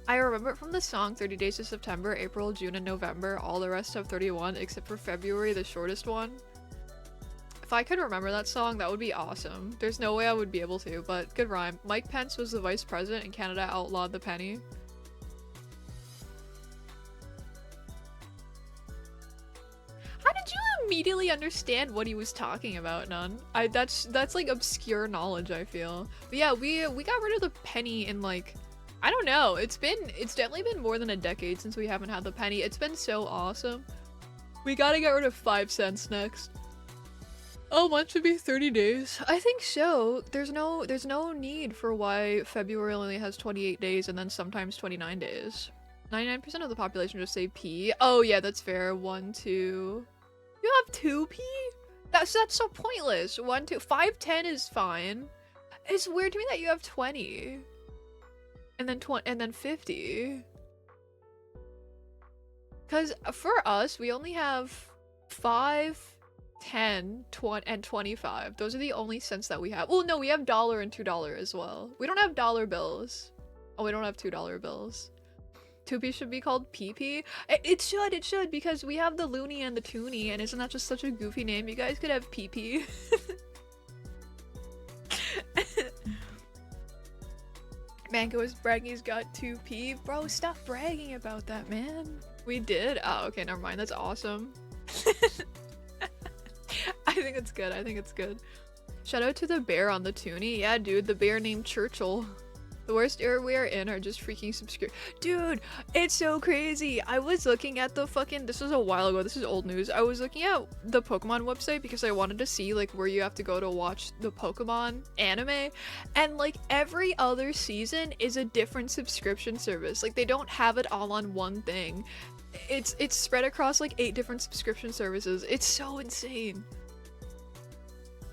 I remember it from the song 30 Days of September, April, June, and November. All the rest have 31, except for February, the shortest one. If I could remember that song, that would be awesome. There's no way I would be able to, but good rhyme. Mike Pence was the vice president and Canada outlawed the penny. How did you immediately understand what he was talking about, Nun? That's like obscure knowledge, I feel. But yeah, we got rid of the penny in like, I don't know. It's definitely been more than a decade since we haven't had the penny. It's been so awesome. We gotta get rid of 5 cents next. Oh, month should be 30 days. I think so. There's no need for why February only has 28 days and then sometimes 29 days. 99% of the population just say P. Oh yeah, that's fair. 1, 2. You have 2 P? That's so pointless. 1, 2. 5, 10 is fine. It's weird to me that you have 20. And then 20 and then 50. Cause for us, we only have 5, 10, 20, and 25. Those are the only cents that we have. Well, no, we have $1 and $2 as well. We don't have dollar bills. Oh, we don't have $2 bills. 2p should be called PP. It should, because we have the loony and the toonie, and isn't that just such a goofy name? You guys could have PP. Mango is bragging he's got 2p. Bro, stop bragging about that, man. We did? Oh, okay, never mind. That's awesome. I think it's good. I think it's good. Shout out to the bear on the toonie. Yeah, dude, the bear named Churchill. The worst era we are in are just freaking subscribe. Dude, it's so crazy. I was looking at the fucking, this was a while ago, this is old news. I was looking at the Pokemon website because I wanted to see like where you have to go to watch the Pokemon anime, and like every other season is a different subscription service. Like they don't have it all on one thing. It's spread across like 8 different subscription services. It's so insane.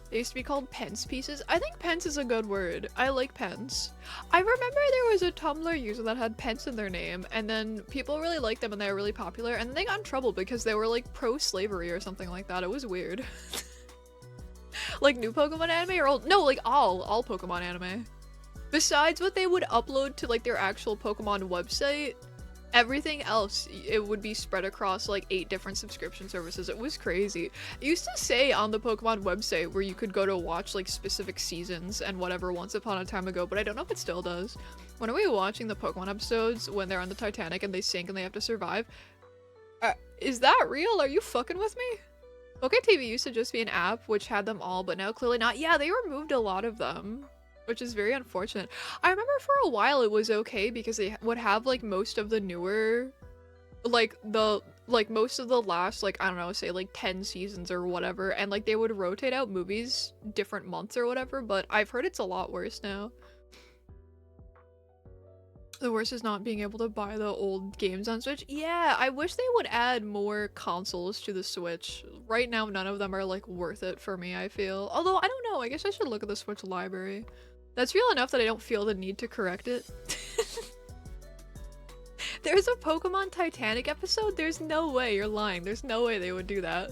They used to be called pence pieces. I think pence is a good word. I like pence. I remember there was a Tumblr user that had pence in their name, and then people really liked them and they were really popular, and then they got in trouble because they were like pro-slavery or something like that. It was weird. Like new Pokemon anime or old? No, like all Pokemon anime. Besides what they would upload to like their actual Pokemon website, Everything else, it would be spread across like 8 different subscription services. It was crazy. It used to say on the Pokemon website where you could go to watch like specific seasons and whatever once upon a time ago, but I don't know if it still does. When are we watching the Pokemon episodes when they're on the Titanic and they sink and they have to survive? Is that real? Are you fucking with me? PokeTV used to just be an app which had them all, but now clearly not. Yeah, they removed a lot of them, which is very unfortunate. I remember for a while it was okay because they would have like most of the newer, like most of the last, like, I don't know, say like 10 seasons or whatever, and like they would rotate out movies different months or whatever, but I've heard it's a lot worse now. The worst is not being able to buy the old games on Switch. Yeah, I wish they would add more consoles to the Switch. Right now, none of them are like worth it for me, I feel. Although, I don't know, I guess I should look at the Switch library. That's real enough that I don't feel the need to correct it. There's a Pokemon Titanic episode? There's no way, you're lying. There's no way they would do that.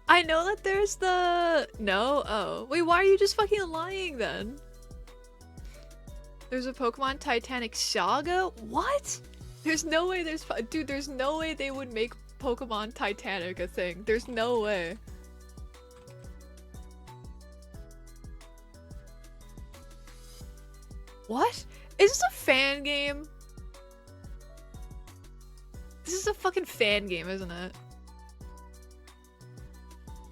I know that there's the... No? Oh. Wait, why are you just fucking lying then? There's a Pokemon Titanic Saga? What? There's no way there's... Dude, there's no way they would make Pokemon Titanic a thing. There's no way. What? Is this a fan game? This is a fucking fan game, isn't it?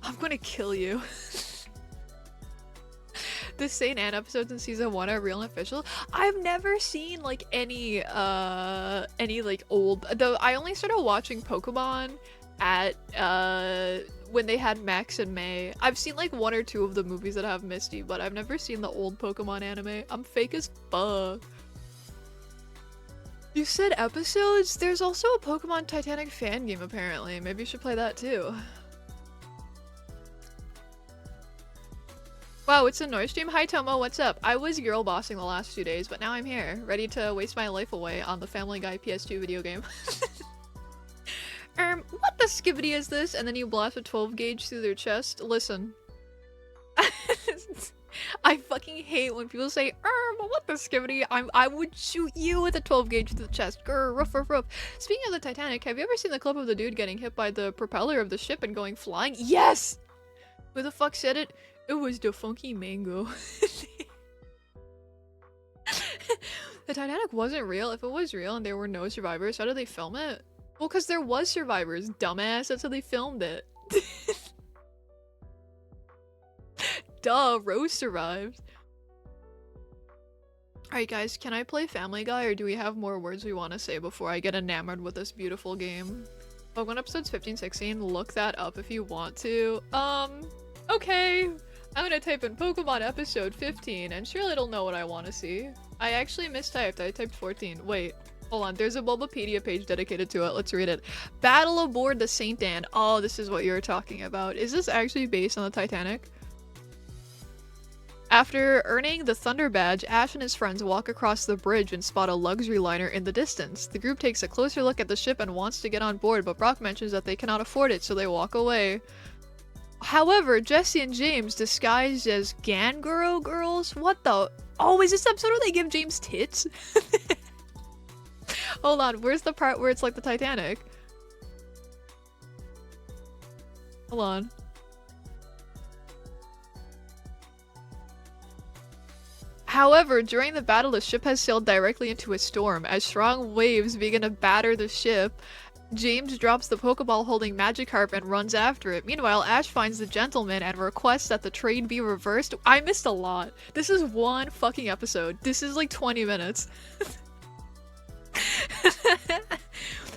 I'm gonna kill you. The Saint Anne episodes in season 1 are real and official. I've never seen like any like old, though I only started watching Pokemon at when they had Max and May. I've seen like 1 or 2 of the movies that have Misty, but I've never seen the old Pokemon anime. I'm fake as fuck. You said episodes? There's also a Pokemon Titanic fan game apparently. Maybe you should play that too. Wow, it's a noise stream. Hi Tomo, what's up? I was girl bossing the last 2 days, but now I'm here, ready to waste my life away on the Family Guy PS2 video game. What the skibbity is this? And then you blast a 12 gauge through their chest. Listen. I fucking hate when people say, what the skibbity? I would shoot you with a 12 gauge through the chest. Grr, ruff, ruff, ruff. Speaking of the Titanic, have you ever seen the clip of the dude getting hit by the propeller of the ship and going flying? Yes! Who the fuck said it? It was the funky mango. The Titanic wasn't real. If it was real and there were no survivors, how did they film it? Well, because there was survivors, dumbass. That's how they filmed it. Duh, Rose survived. Alright guys, can I play Family Guy or do we have more words we want to say before I get enamored with this beautiful game? Pokemon episodes 15, 16, look that up if you want to. Okay. I'm gonna type in Pokemon episode 15 and surely it'll know what I want to see. I actually mistyped. I typed 14. Wait. Hold on. There's a Bulbapedia page dedicated to it. Let's read it. Battle aboard the Saint Anne. Oh, this is what you're talking about. Is this actually based on the Titanic? After earning the Thunder Badge, Ash and his friends walk across the bridge and spot a luxury liner in the distance. The group takes a closer look at the ship and wants to get on board, but Brock mentions that they cannot afford it, so they walk away. However, Jesse and James, disguised as Ganguro girls? What the? Oh, is this episode where they give James tits? Hold on, where's the part where it's like the Titanic? Hold on. However, during the battle, the ship has sailed directly into a storm. As strong waves begin to batter the ship, James drops the Pokeball holding Magikarp and runs after it. Meanwhile, Ash finds the gentleman and requests that the trade be reversed. I missed a lot. This is one fucking episode. This is like 20 minutes.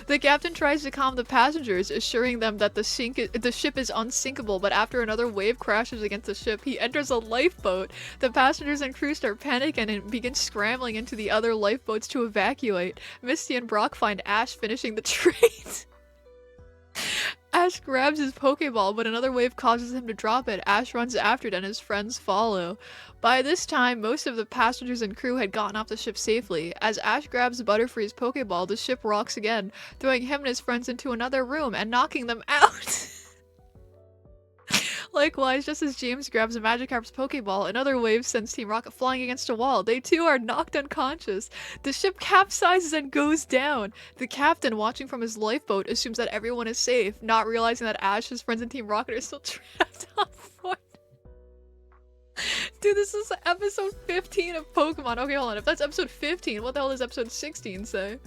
The captain tries to calm the passengers, assuring them that the ship is unsinkable, but after another wave crashes against the ship, he enters a lifeboat. The passengers and crew start panicking and begin scrambling into the other lifeboats to evacuate. Misty and Brock find Ash finishing the trade. Ash grabs his Pokeball, but another wave causes him to drop it. Ash runs after it and his friends follow. By this time, most of the passengers and crew had gotten off the ship safely. As Ash grabs Butterfree's Pokeball, the ship rocks again, throwing him and his friends into another room and knocking them out. Likewise, just as James grabs a Magikarp's Pokeball, another wave sends Team Rocket flying against a wall. They too are knocked unconscious. The ship capsizes and goes down. The captain, watching from his lifeboat, assumes that everyone is safe, not realizing that Ash, his friends, and Team Rocket are still trapped on board. Dude, this is episode 15 of Pokemon. Okay, hold on. If that's episode 15, what the hell does episode 16 say?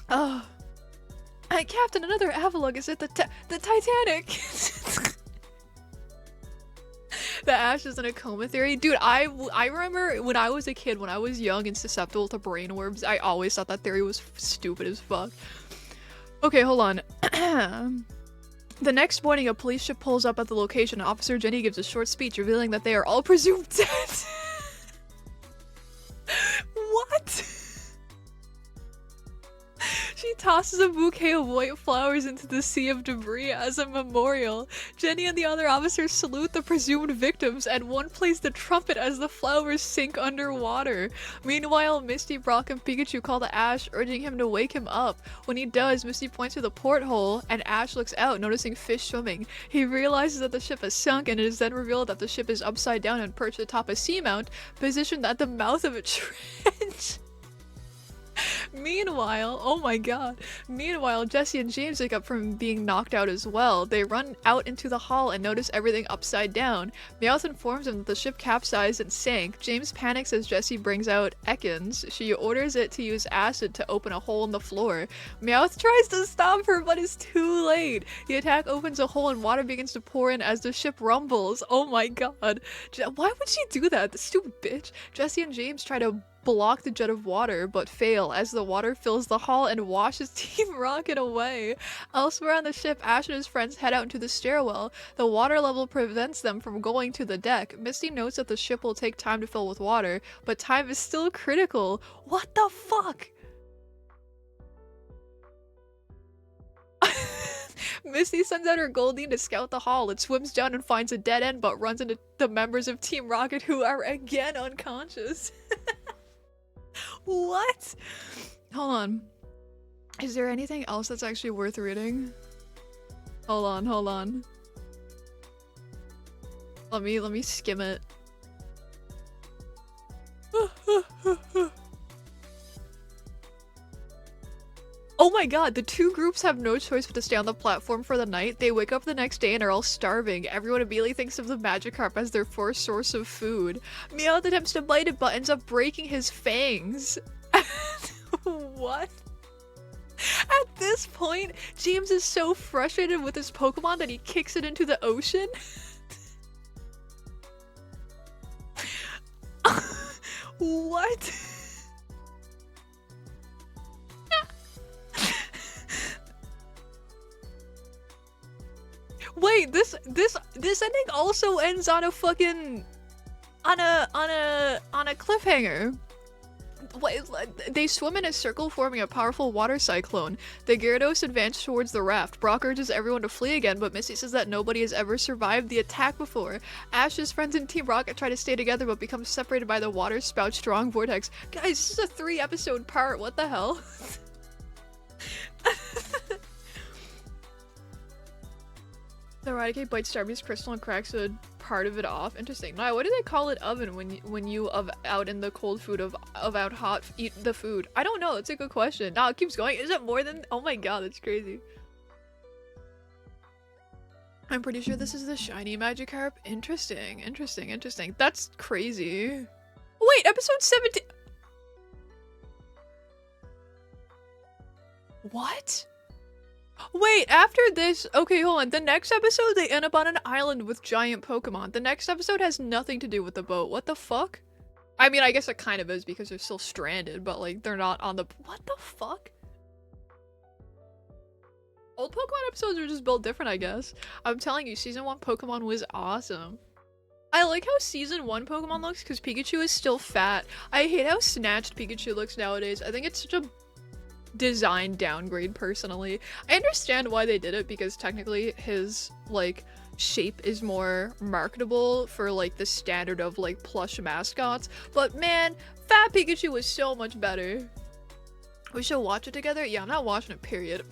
Oh. Hey, Captain, another Avalugg is at the Titanic! The Ash is in a coma theory. Dude, I remember when I was a kid, when I was young and susceptible to brainworms, I always thought that theory was stupid as fuck. Okay, hold on. The next morning, a police ship pulls up at the location. Officer Jenny gives a short speech revealing that they are all presumed dead. What? She tosses a bouquet of white flowers into the sea of debris as a memorial. Jenny and the other officers salute the presumed victims, and one plays the trumpet as the flowers sink underwater. Meanwhile, Misty, Brock, and Pikachu call to Ash, urging him to wake him up. When he does, Misty points to the porthole, and Ash looks out, noticing fish swimming. He realizes that the ship has sunk, and it is then revealed that the ship is upside down and perched atop a seamount, positioned at the mouth of a trench. Meanwhile, oh my god. Meanwhile, Jessie and James wake up from being knocked out as well. They run out into the hall and notice everything upside down. Meowth informs them that the ship capsized and sank. James panics as Jessie brings out Ekans. She orders it to use acid to open a hole in the floor. Meowth tries to stop her, but is too late. The attack opens a hole and water begins to pour in as the ship rumbles. Oh my god. Why would she do that? The stupid bitch. Jessie and James try to block the jet of water, but fail as the water fills the hall and washes Team Rocket away. Elsewhere on the ship, Ash and his friends head out into the stairwell. The water level prevents them from going to the deck. Misty notes that the ship will take time to fill with water, but time is still critical. What the fuck? Misty sends out her Goldeen to scout the hall. It swims down and finds a dead end, but runs into the members of Team Rocket, who are again unconscious. What? Hold on. Is there anything else that's actually worth reading? Hold on. Let me skim it. Oh my god, the two groups have no choice but to stay on the platform for the night. They wake up the next day and are all starving. Everyone immediately thinks of the Magikarp as their first source of food. Meowth attempts to bite it but ends up breaking his fangs. What? At this point, James is so frustrated with his Pokemon that he kicks it into the ocean. What? Wait, this ending also ends on a fucking on a cliffhanger. Wait, they swim in a circle, forming a powerful water cyclone. The Gyarados advance towards the raft. Brock urges everyone to flee again, but Misty says that nobody has ever survived the attack before. Ash's friends and Team Rocket try to stay together, but become separated by the water spout strong vortex. Guys, this is a 3-episode part. What the hell? The Raticate bites Starmie's crystal and cracks a part of it off. Interesting. Now, why do they call it oven when you out in the cold food of out hot eat the food? I don't know. It's a good question. Now it keeps going. Is it more than? Oh my god, that's crazy. I'm pretty sure this is the shiny Magikarp. Interesting. That's crazy. Wait, episode 17. What? Wait, after this, okay, hold on. The next episode, they end up on an island with giant Pokemon. The next episode has nothing to do with the boat. What the fuck? I mean, I guess it kind of is because they're still stranded, but like, they're not on the- What the fuck? Old Pokemon episodes are just built different, I guess. I'm telling you, Season 1 Pokemon was awesome. I like how Season 1 Pokemon looks because Pikachu is still fat. I hate how snatched Pikachu looks nowadays. I think it's such a design downgrade personally. I understand why they did it because technically his like shape is more marketable for like the standard of like plush mascots, but man, fat Pikachu was so much better. We should watch it together. Yeah, I'm not watching it, period.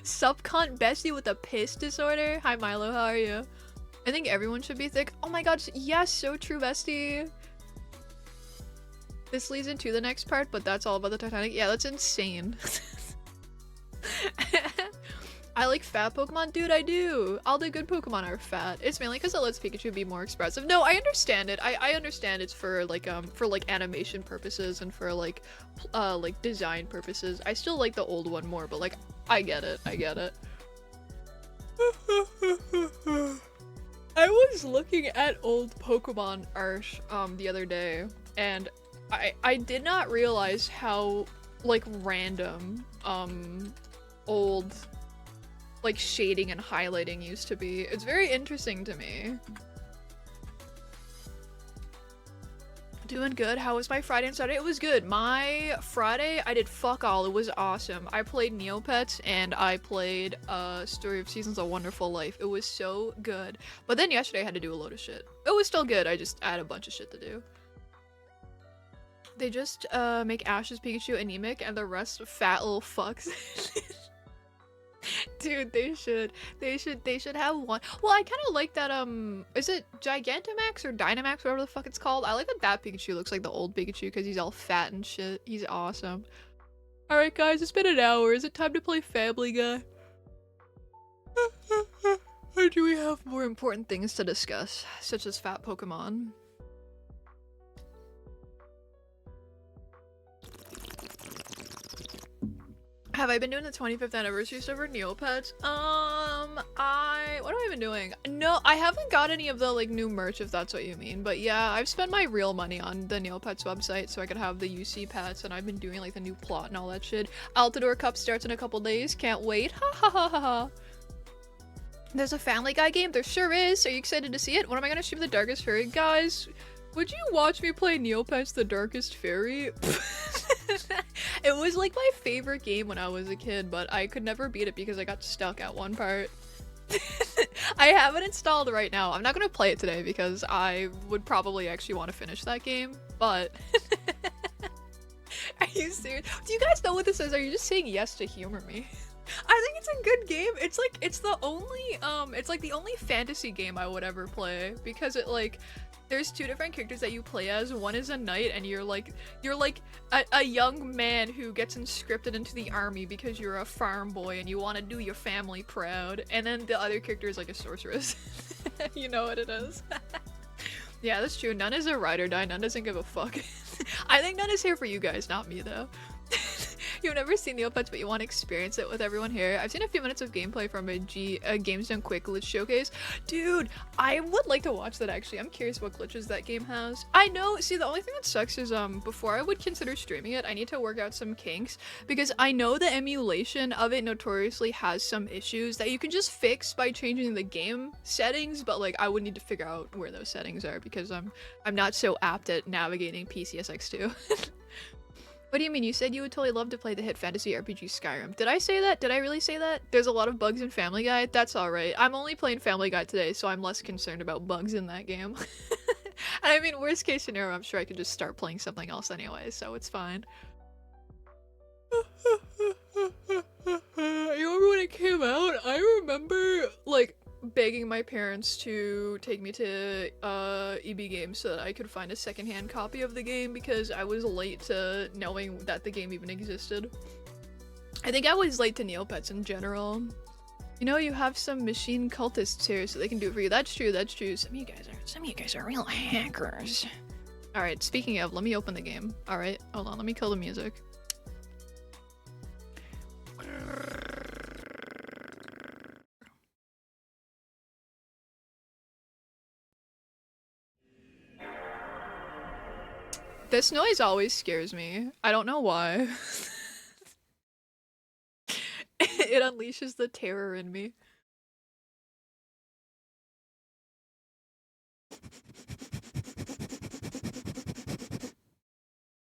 Subcont bestie with a piss disorder. Hi Milo, how are you? I think everyone should be thick. Oh my god, yes, so true, bestie. This leads into the next part, but that's all about the Titanic. Yeah, that's insane. I like fat Pokemon? Dude, I do. All the good Pokemon are fat. It's mainly because it lets Pikachu be more expressive. No, I understand it. I understand it's for like animation purposes and for like design purposes. I still like the old one more, but like I get it. I get it. I was looking at old Pokemon art the other day, and I did not realize how like random old like shading and highlighting used to be. It's very interesting to me. Doing good. How was my Friday and Saturday? It was good. My Friday, I did fuck all. It was awesome. I played Neopets and I played Story of Seasons: A Wonderful Life. It was so good. But then yesterday I had to do a load of shit. It was still good. I had a bunch of shit to do. They just make Ash's Pikachu anemic and the rest fat little fucks. Dude, they should have one. Well, I kind of like that, is it Gigantamax or Dynamax, whatever the fuck it's called? I like that Pikachu looks like the old Pikachu because he's all fat and shit. He's awesome. Alright guys, it's been an hour. Is it time to play Family Guy? Or do we have more important things to discuss, such as fat Pokemon? Have I been doing the 25th anniversary stuff for Neopets? What have I been doing? No, I haven't got any of the like new merch, if that's what you mean. But yeah, I've spent my real money on the Neopets website so I could have the UC pets, and I've been doing like the new plot and all that shit. Altador Cup starts in a couple days. Can't wait. Ha ha ha ha ha. There's a Family Guy game? There sure is. Are you excited to see it? When am I gonna stream the Darkest Fairy? Guys, would you watch me play Neopets The Darkest Fairy? It was like my favorite game when I was a kid, but I could never beat it because I got stuck at one part. I have it installed right now. I'm not gonna play it today because I would probably actually want to finish that game, but... Are you serious? Do you guys know what this is? Are you just saying yes to humor me? I think it's a good game. It's like, it's the only, it's like the only fantasy game I would ever play because it like... There's two different characters that you play as. One is a knight, and you're like a young man who gets conscripted into the army because you're a farm boy and you want to do your family proud. And then the other character is like a sorceress. You know what it is. Yeah, that's true. None is a ride or die. None doesn't give a fuck. I think None is here for you guys, not me though. You've never seen Neopets, but you want to experience it with everyone here. I've seen a few minutes of gameplay from a Games Done Quick glitch showcase. Dude, I would like to watch that actually. I'm curious what glitches that game has. I know, see, the only thing that sucks is before I would consider streaming it, I need to work out some kinks because I know the emulation of it notoriously has some issues that you can just fix by changing the game settings, but like I would need to figure out where those settings are because I'm not so apt at navigating PCSX2. What do you mean? You said you would totally love to play the hit fantasy RPG Skyrim. Did I say that? Did I really say that? There's a lot of bugs in Family Guy? That's alright. I'm only playing Family Guy today, so I'm less concerned about bugs in that game. And I mean, worst case scenario, I'm sure I could just start playing something else anyway, so it's fine. You remember when it came out? I remember, like, begging my parents to take me to EB Games so that I could find a secondhand copy of the game because I was late to knowing that the game even existed. I think I was late to Neopets in general. You know, you have some machine cultists here so they can do it for you. That's true, that's true. Some of you guys are real hackers. Alright, speaking of, let me open the game. Alright, hold on, let me kill the music. This noise always scares me. I don't know why. It unleashes the terror in me.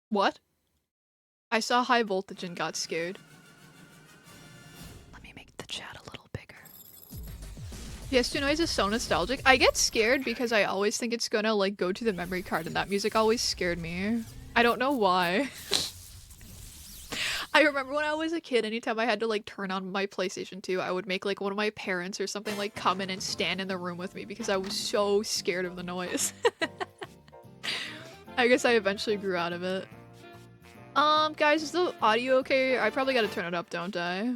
What? I saw high voltage and got scared. Let me make the chat a little bigger. PS2 noise is so nostalgic. I get scared because I always think it's gonna like go to the memory card and that music always scared me. I don't know why. I remember when I was a kid, anytime I had to like turn on my PlayStation 2, I would make like one of my parents or something like come in and stand in the room with me because I was so scared of the noise. I guess I eventually grew out of it. Guys, is the audio okay? I probably gotta turn it up, don't I?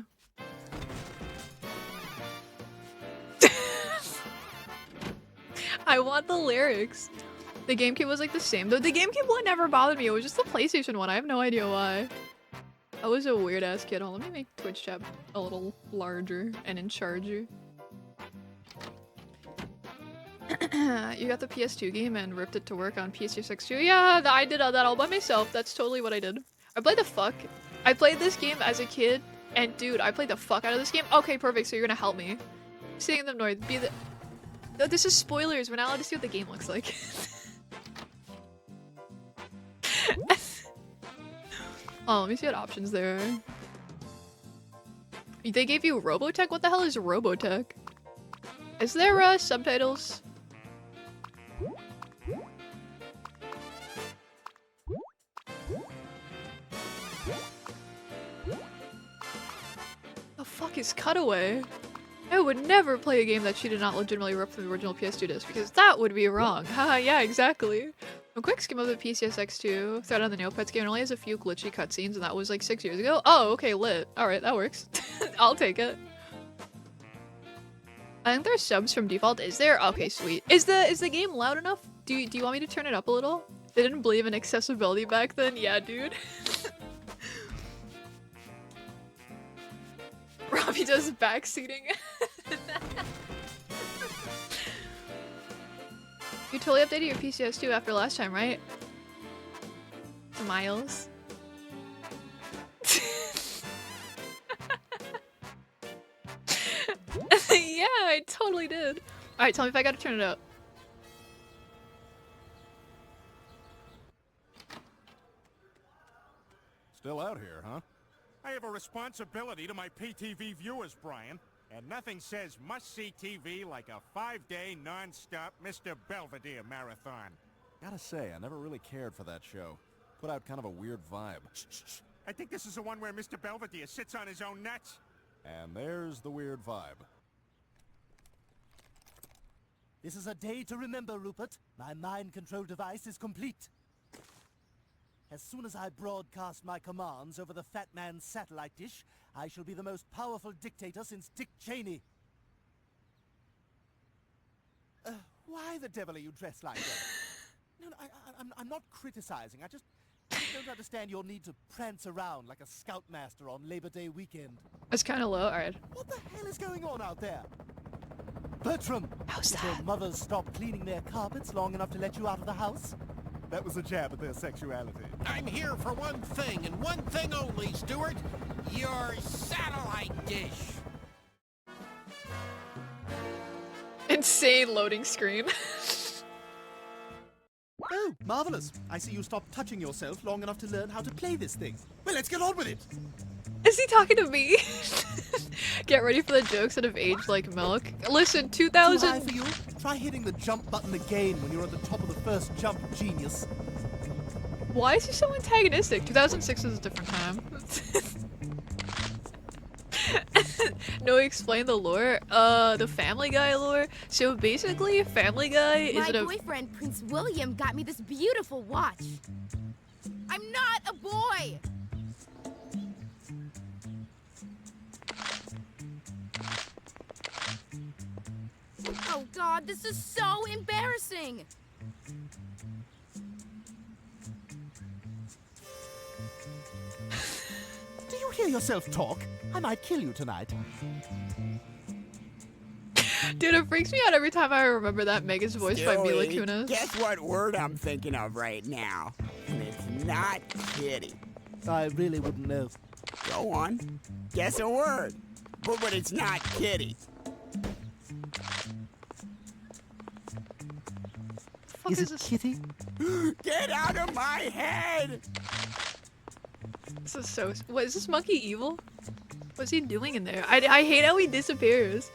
I want the lyrics. The GameCube was like the same though. The GameCube one never bothered me. It was just the PlayStation one. I have no idea why. I was a weird ass kid. Hold on, let me make Twitch chat a little larger and in charger. You got the PS2 game and ripped it to work on PS2. Yeah, I did that all by myself. That's totally what I did. I played the fuck. I played this game as a kid, and dude, I played the fuck out of this game. Okay, perfect. So you're gonna help me. Seeing them north, be the. No, this is spoilers. We're not allowed to see what the game looks like. Oh, let me see what options there are. They gave you Robotech? What the hell is Robotech? Is there subtitles? The fuck is Cutaway? I would never play a game that she did not legitimately rip from the original PS2 disc because that would be wrong. Haha, yeah, exactly. A quick skim of the PCSX2 thread on the Neopets game. It only has a few glitchy cutscenes and that was like 6 years ago. Oh, okay, lit. Alright, that works. I'll take it. I think there's subs from default. Is there? Okay, sweet. Is the game loud enough? Do you want me to turn it up a little? They didn't believe in accessibility back then? Yeah, dude. Robbie does backseating. You totally updated your PCS2 after last time, right? Miles. Yeah, I totally did. Alright, tell me if I gotta turn it up. Still out here, huh? I have a responsibility to my PTV viewers, Brian. And nothing says must-see TV like a 5-day, non-stop Mr. Belvedere marathon. Gotta say, I never really cared for that show. Put out kind of a weird vibe. Shh, shh, shh. I think this is the one where Mr. Belvedere sits on his own nuts. And there's the weird vibe. This is a day to remember, Rupert. My mind control device is complete. As soon as I broadcast my commands over the Fat Man's satellite dish, I shall be the most powerful dictator since Dick Cheney. Why the devil are you dressed like that? No, I'm not criticizing. I just don't understand your need to prance around like a scoutmaster on Labor Day weekend. It's kind of low. Alright. What the hell is going on out there? Bertram! How's Did that? your mothers stop cleaning their carpets long enough to let you out of the house? That was a jab at their sexuality. I'm here for one thing, and one thing only, Stuart. Your satellite dish. Insane loading screen. Oh, marvelous. I see you stopped touching yourself long enough to learn how to play this thing. Well, let's get on with it. Is he talking to me? Get ready for the jokes that have aged like milk. Listen, Too high 2000. for you? Try hitting the jump button again when you're at the top of the first jump, genius. Why is he so antagonistic? 2006 is a different time. No, explain the lore. The Family Guy lore. So basically, Family Guy is My boyfriend, Prince William, got me this beautiful watch. I'm not a boy! Oh god, this is so embarrassing! Do you hear yourself talk? I might kill you tonight. Dude, it freaks me out every time I remember that Megan's voice by Mila Stewie, Kunis. guess what word I'm thinking of right now? And it's not kitty. I really wouldn't know. Go on. Guess a word. But it's not kitty. Fuck Is it this? Kitty? Get out of my head! This is so. What is this monkey evil? What's he doing in there? I hate how he disappears.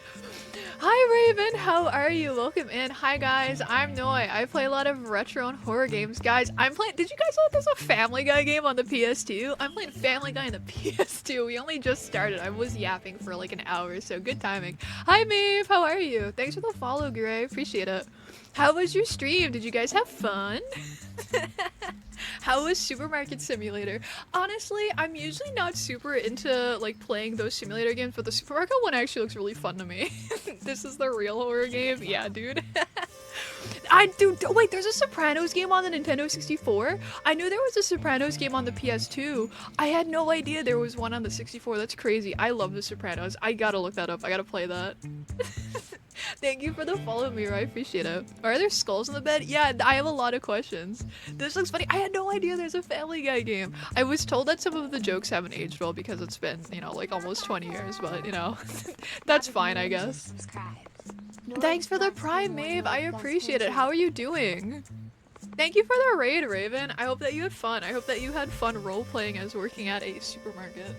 Hi Raven, how are you? Welcome in. Hi guys, I'm Noi. I play a lot of retro and horror games. Guys, I'm playing. Did you guys know there's a Family Guy game on the PS2? I'm playing Family Guy on the PS2. We only just started. I was yapping for like an hour, so good timing. Hi Maeve, how are you? Thanks for the follow, Gray. Appreciate it. How was your stream? Did you guys have fun? How was Supermarket Simulator? Honestly, I'm usually not super into like playing those simulator games, but the supermarket one actually looks really fun to me. This is the real horror game? Yeah, dude. Wait, there's a Sopranos game on the Nintendo 64? I knew there was a Sopranos game on the PS2. I had no idea there was one on the 64. That's crazy. I love the Sopranos. I gotta look that up. I gotta play that. Thank you for the follow, Mira. I appreciate it. Are there skulls in the bed? Yeah, I have a lot of questions. This looks funny. I had no idea there's a Family Guy game. I was told that some of the jokes haven't aged well because it's been, you know, like almost 20 years, but, you know, that's fine, I guess. Thanks for the Prime, Maeve. I appreciate it. How are you doing? Thank you for the raid, Raven. I hope that you had fun. I hope that you had fun role-playing as working at a supermarket.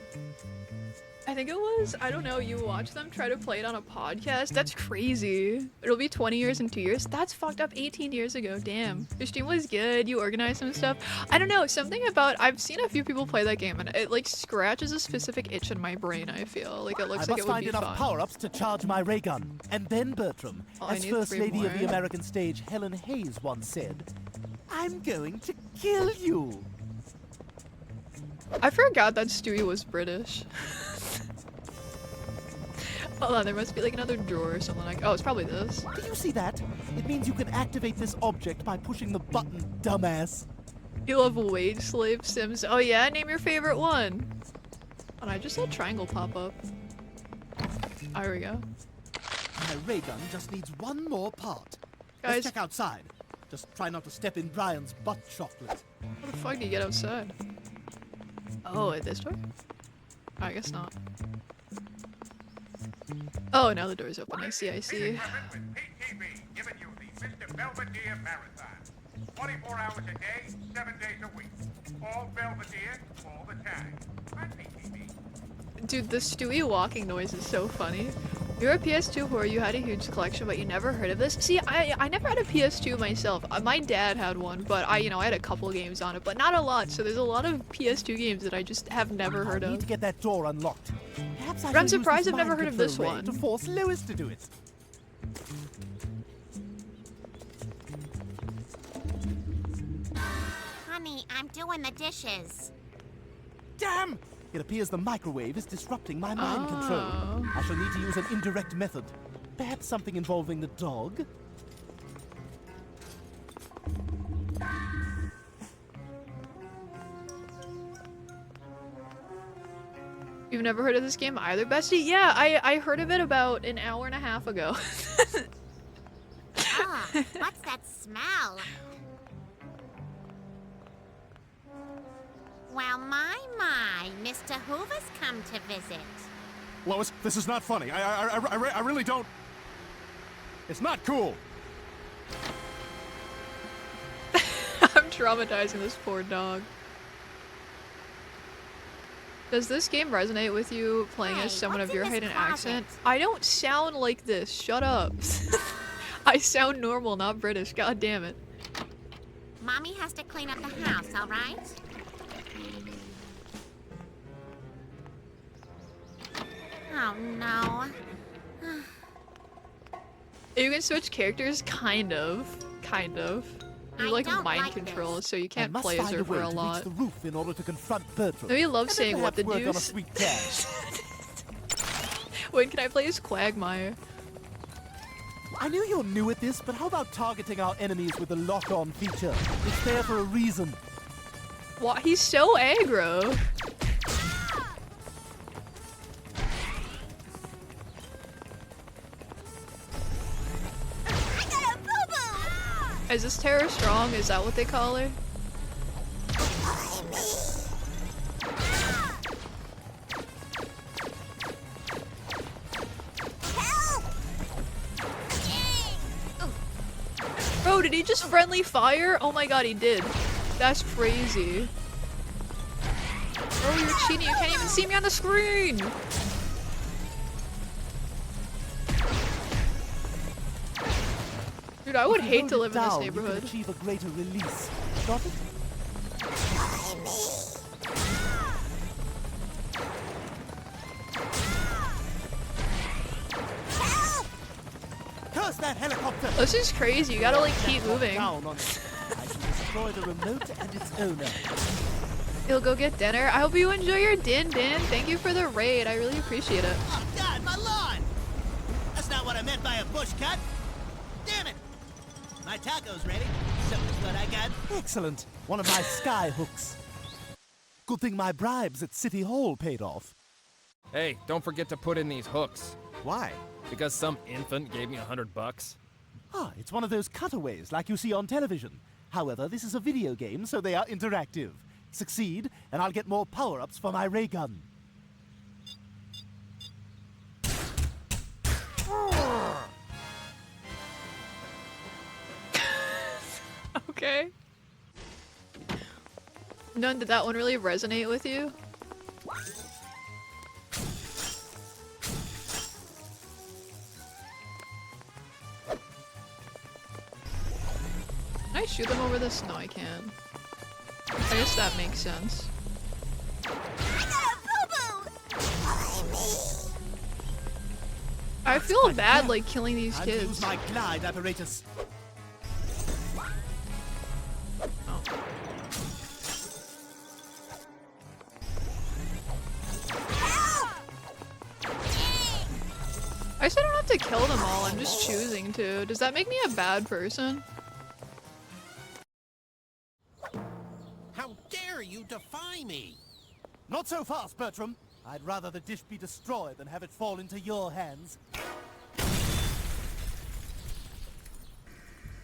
I think it was, I don't know, you watch them try to play it on a podcast? That's crazy. It'll be 20 years in 2 years. That's fucked up 18 years ago. Damn. Your stream was good. You organized some stuff. I don't know, something about, I've seen a few people play that game and it like scratches a specific itch in my brain, I feel. Like it looks like it would be fun. I must find enough power-ups to charge my ray gun. And then Bertram, as First Lady of the American stage Helen Hayes once said, I'm going to kill you. I forgot that Stewie was British. Hold on, there must be like another drawer or something like. Oh, it's probably this. Do you see that? It means you can activate this object by pushing the button, dumbass. You love wage slave sims. Oh yeah, name your favorite one. And I just saw triangle pop up. Oh, here we go. My ray gun just needs one more part. Guys, let's check outside. Just try not to step in Brian's butt chocolate. How the fuck do you get outside? Oh, at this door? Oh, I guess not. Oh, now the door's open. I see, I see. With PTV giving you the Mr. Belvedere Marathon. 24 hours a day, 7 days a week. All Belvedere, all the time. On PTV. Dude, the Stewie walking noise is so funny. You're a PS2 whore, you had a huge collection, but you never heard of this? See, I never had a PS2 myself. My dad had one, but I had a couple games on it, but not a lot, so there's a lot of PS2 games that I just have never heard of. I need to get that door unlocked. Perhaps I but I'm surprised I've never heard of this one. To force Lois to do it. Honey, I'm doing the dishes. Damn! It appears the microwave is disrupting my mind control. I shall need to use an indirect method. Perhaps something involving the dog? You've never heard of this game either, Bestie? Yeah, I heard of it about an hour and a half ago. What's that smell? Well, my, Mr. Hoover's come to visit. Lois, this is not funny. I really don't... It's not cool. I'm traumatizing this poor dog. Does this game resonate with you playing as someone of your height and accent? I don't sound like this. Shut up. I sound normal, not British. God damn it. Mommy has to clean up the house, all right? Oh no. You can switch characters, kind of. You like mind control, so you can't play as her for a lot. The roof in order to confront Bertram. No, you love saying what the deuce. When can I play as Quagmire? I knew you're new at this, but how about targeting our enemies with the lock-on feature? It's there for a reason. What? He's so aggro. Is this Tara Strong? Is that what they call her? Bro, did he just friendly fire? Oh my god, he did. That's crazy. Bro, you're cheating. You can't even see me on the screen. I would If you hate hold to it live in this down, you can neighborhood. achieve a greater release. Got it? Curse that helicopter! This is crazy. You gotta like keep moving. Down on it. I shall destroy the remote and its owner. You'll go get dinner. I hope you enjoy your din. Thank you for the raid. I really appreciate it. Oh God, my lawn! That's not what I meant by a bush cut. Damn it! My taco's ready. So is what I got. Excellent. One of my sky hooks. Good thing my bribes at City Hall paid off. Hey, don't forget to put in these hooks. Why? Because some infant gave me $100. Ah, it's one of those cutaways like you see on television. However, this is a video game, so they are interactive. Succeed, and I'll get more power-ups for my ray gun. Okay. None, did that one really resonate with you? Can I shoot them over this? No, I can't. I guess that makes sense. I feel bad, like, killing these I'll kids. use my glide apparatus. Oh. I said I don't have to kill them all, I'm just choosing to. Does that make me a bad person? How dare you defy me? Not so fast, Bertram. I'd rather the dish be destroyed than have it fall into your hands.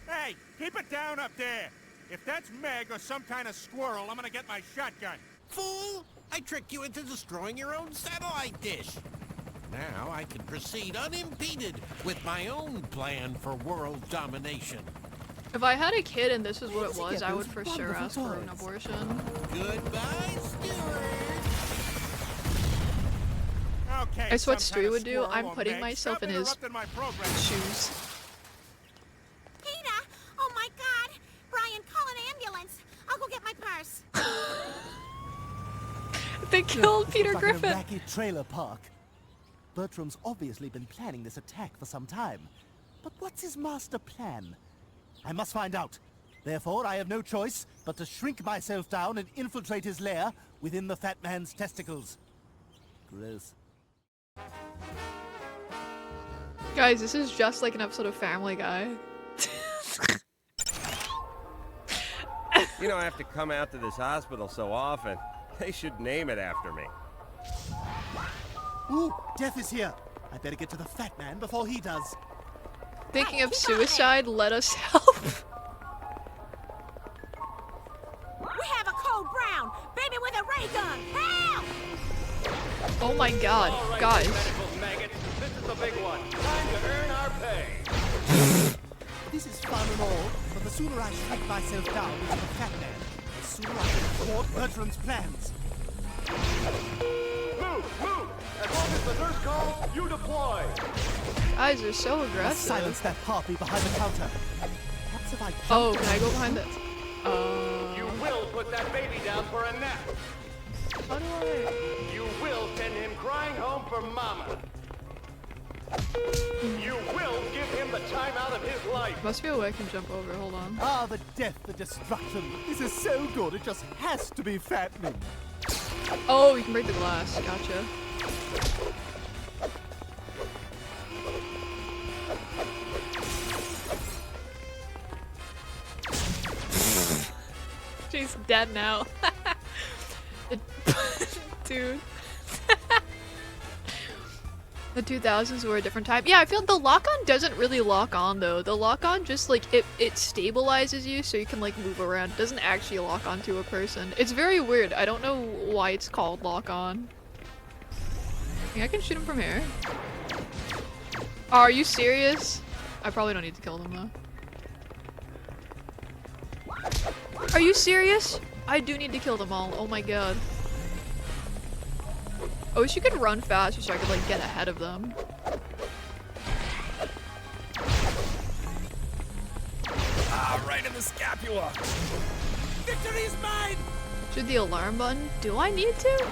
Hey, keep it down up there. If that's Meg or some kind of squirrel, I'm gonna get my shotgun. Fool! I tricked you into destroying your own satellite dish. Now I can proceed unimpeded with my own plan for world domination. If I had a kid and this is what it Where'd you was, get I would those for sure wonderful ask for an toys? abortion. Goodbye, Stuart. Okay. That's what some kind Stewie of would do. squirrel I'm or putting Meg, myself stop in his interrupting my program. shoes. Peter! Oh my god! Brian, call an ambulance! I'll go get my purse. They killed Peter Looks like an Griffin. Iraqi trailer park. Bertram's obviously been planning this attack for some time. But what's his master plan? I must find out. Therefore, I have no choice but to shrink myself down and infiltrate his lair within the fat man's testicles. Gross. Guys, this is just like an episode of Family Guy. You don't have to come out to this hospital so often. They should name it after me. Ooh, death is here. I better get to the fat man before he does. Thinking of suicide, let us help. We have a code brown! Baby with a ray gun! Help! Oh my god, guys. This is the big one. Time to earn our pay. This is fun and all, but the sooner I shrink myself down into the fat man, the sooner I can thwart Bertram's plans. Move! As long as the nurse calls, you deploy. Guys are so Let's aggressive. silence that harpy behind the counter. Perhaps if I jump Oh, down can I go behind it? You will put that baby down for a nap. How do I? You will send him crying home for mama. You will give him the time out of his life. Must be a way I can jump over. Hold on. Ah, the death, the destruction. This is so good, it just has to be fattening. Oh, you can break the glass. Gotcha. She's dead now. Dude. The 2000s were a different time. Yeah, I feel the lock-on doesn't really lock on though. The lock-on just like it stabilizes you so you can like move around. It doesn't actually lock onto a person. It's very weird. I don't know why it's called lock-on. I think I can shoot him from here. Oh, are you serious? I probably don't need to kill them though. Are you serious? I do need to kill them all. Oh my god. I wish you could run faster so I could like get ahead of them. scapula! Victory is mine! Should the alarm button? Do I need to?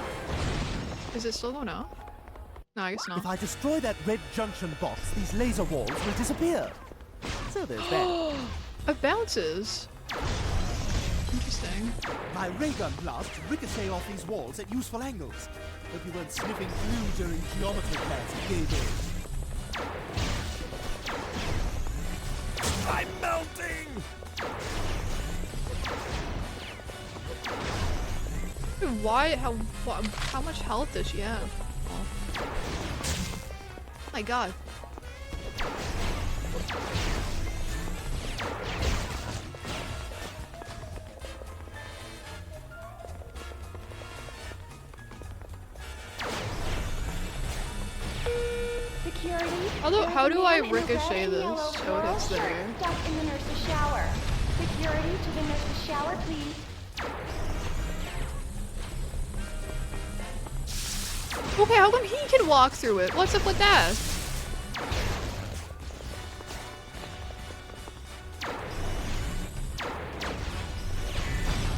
Is it still going off? No, I guess not. If I destroy that red junction box, these laser walls will disappear. So there's that. It bounces. Interesting. My ray gun blasts ricochet off these walls at useful angles. Hope you weren't sniffing glue during geometry class, gay days. I'm melting! Dude, why? How much health does she have? Oh. My god. Security. How do I ricochet this so it hits there? Stuck in the nurse's shower. Security to the nurse's shower, please. Okay, how come he can walk through it? What's up with that?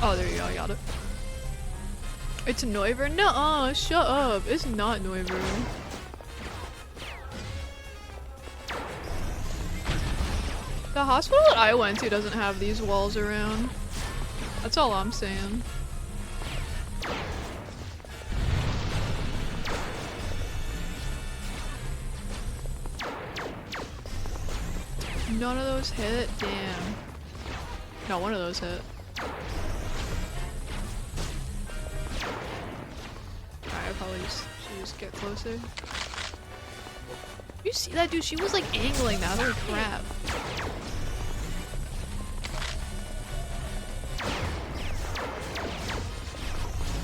Oh, there you go, I got it. It's Neuver? Nuh-uh, shut up. It's not Neuver. The hospital that I went to doesn't have these walls around. That's all I'm saying. None of those hit? Damn. No, one of those hit. Alright, I'll probably should just get closer. You see that, dude? She was like angling that. Holy crap.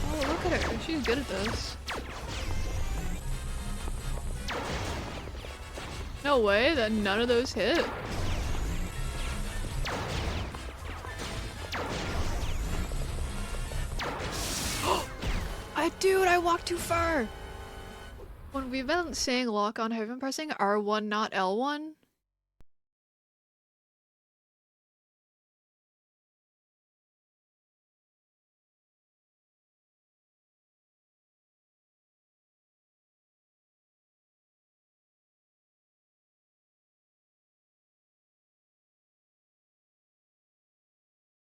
Oh, look at her. She's good at this. No way that none of those hit. Dude, I walked too far! When we've been saying lock on, have I been pressing R1, not L1?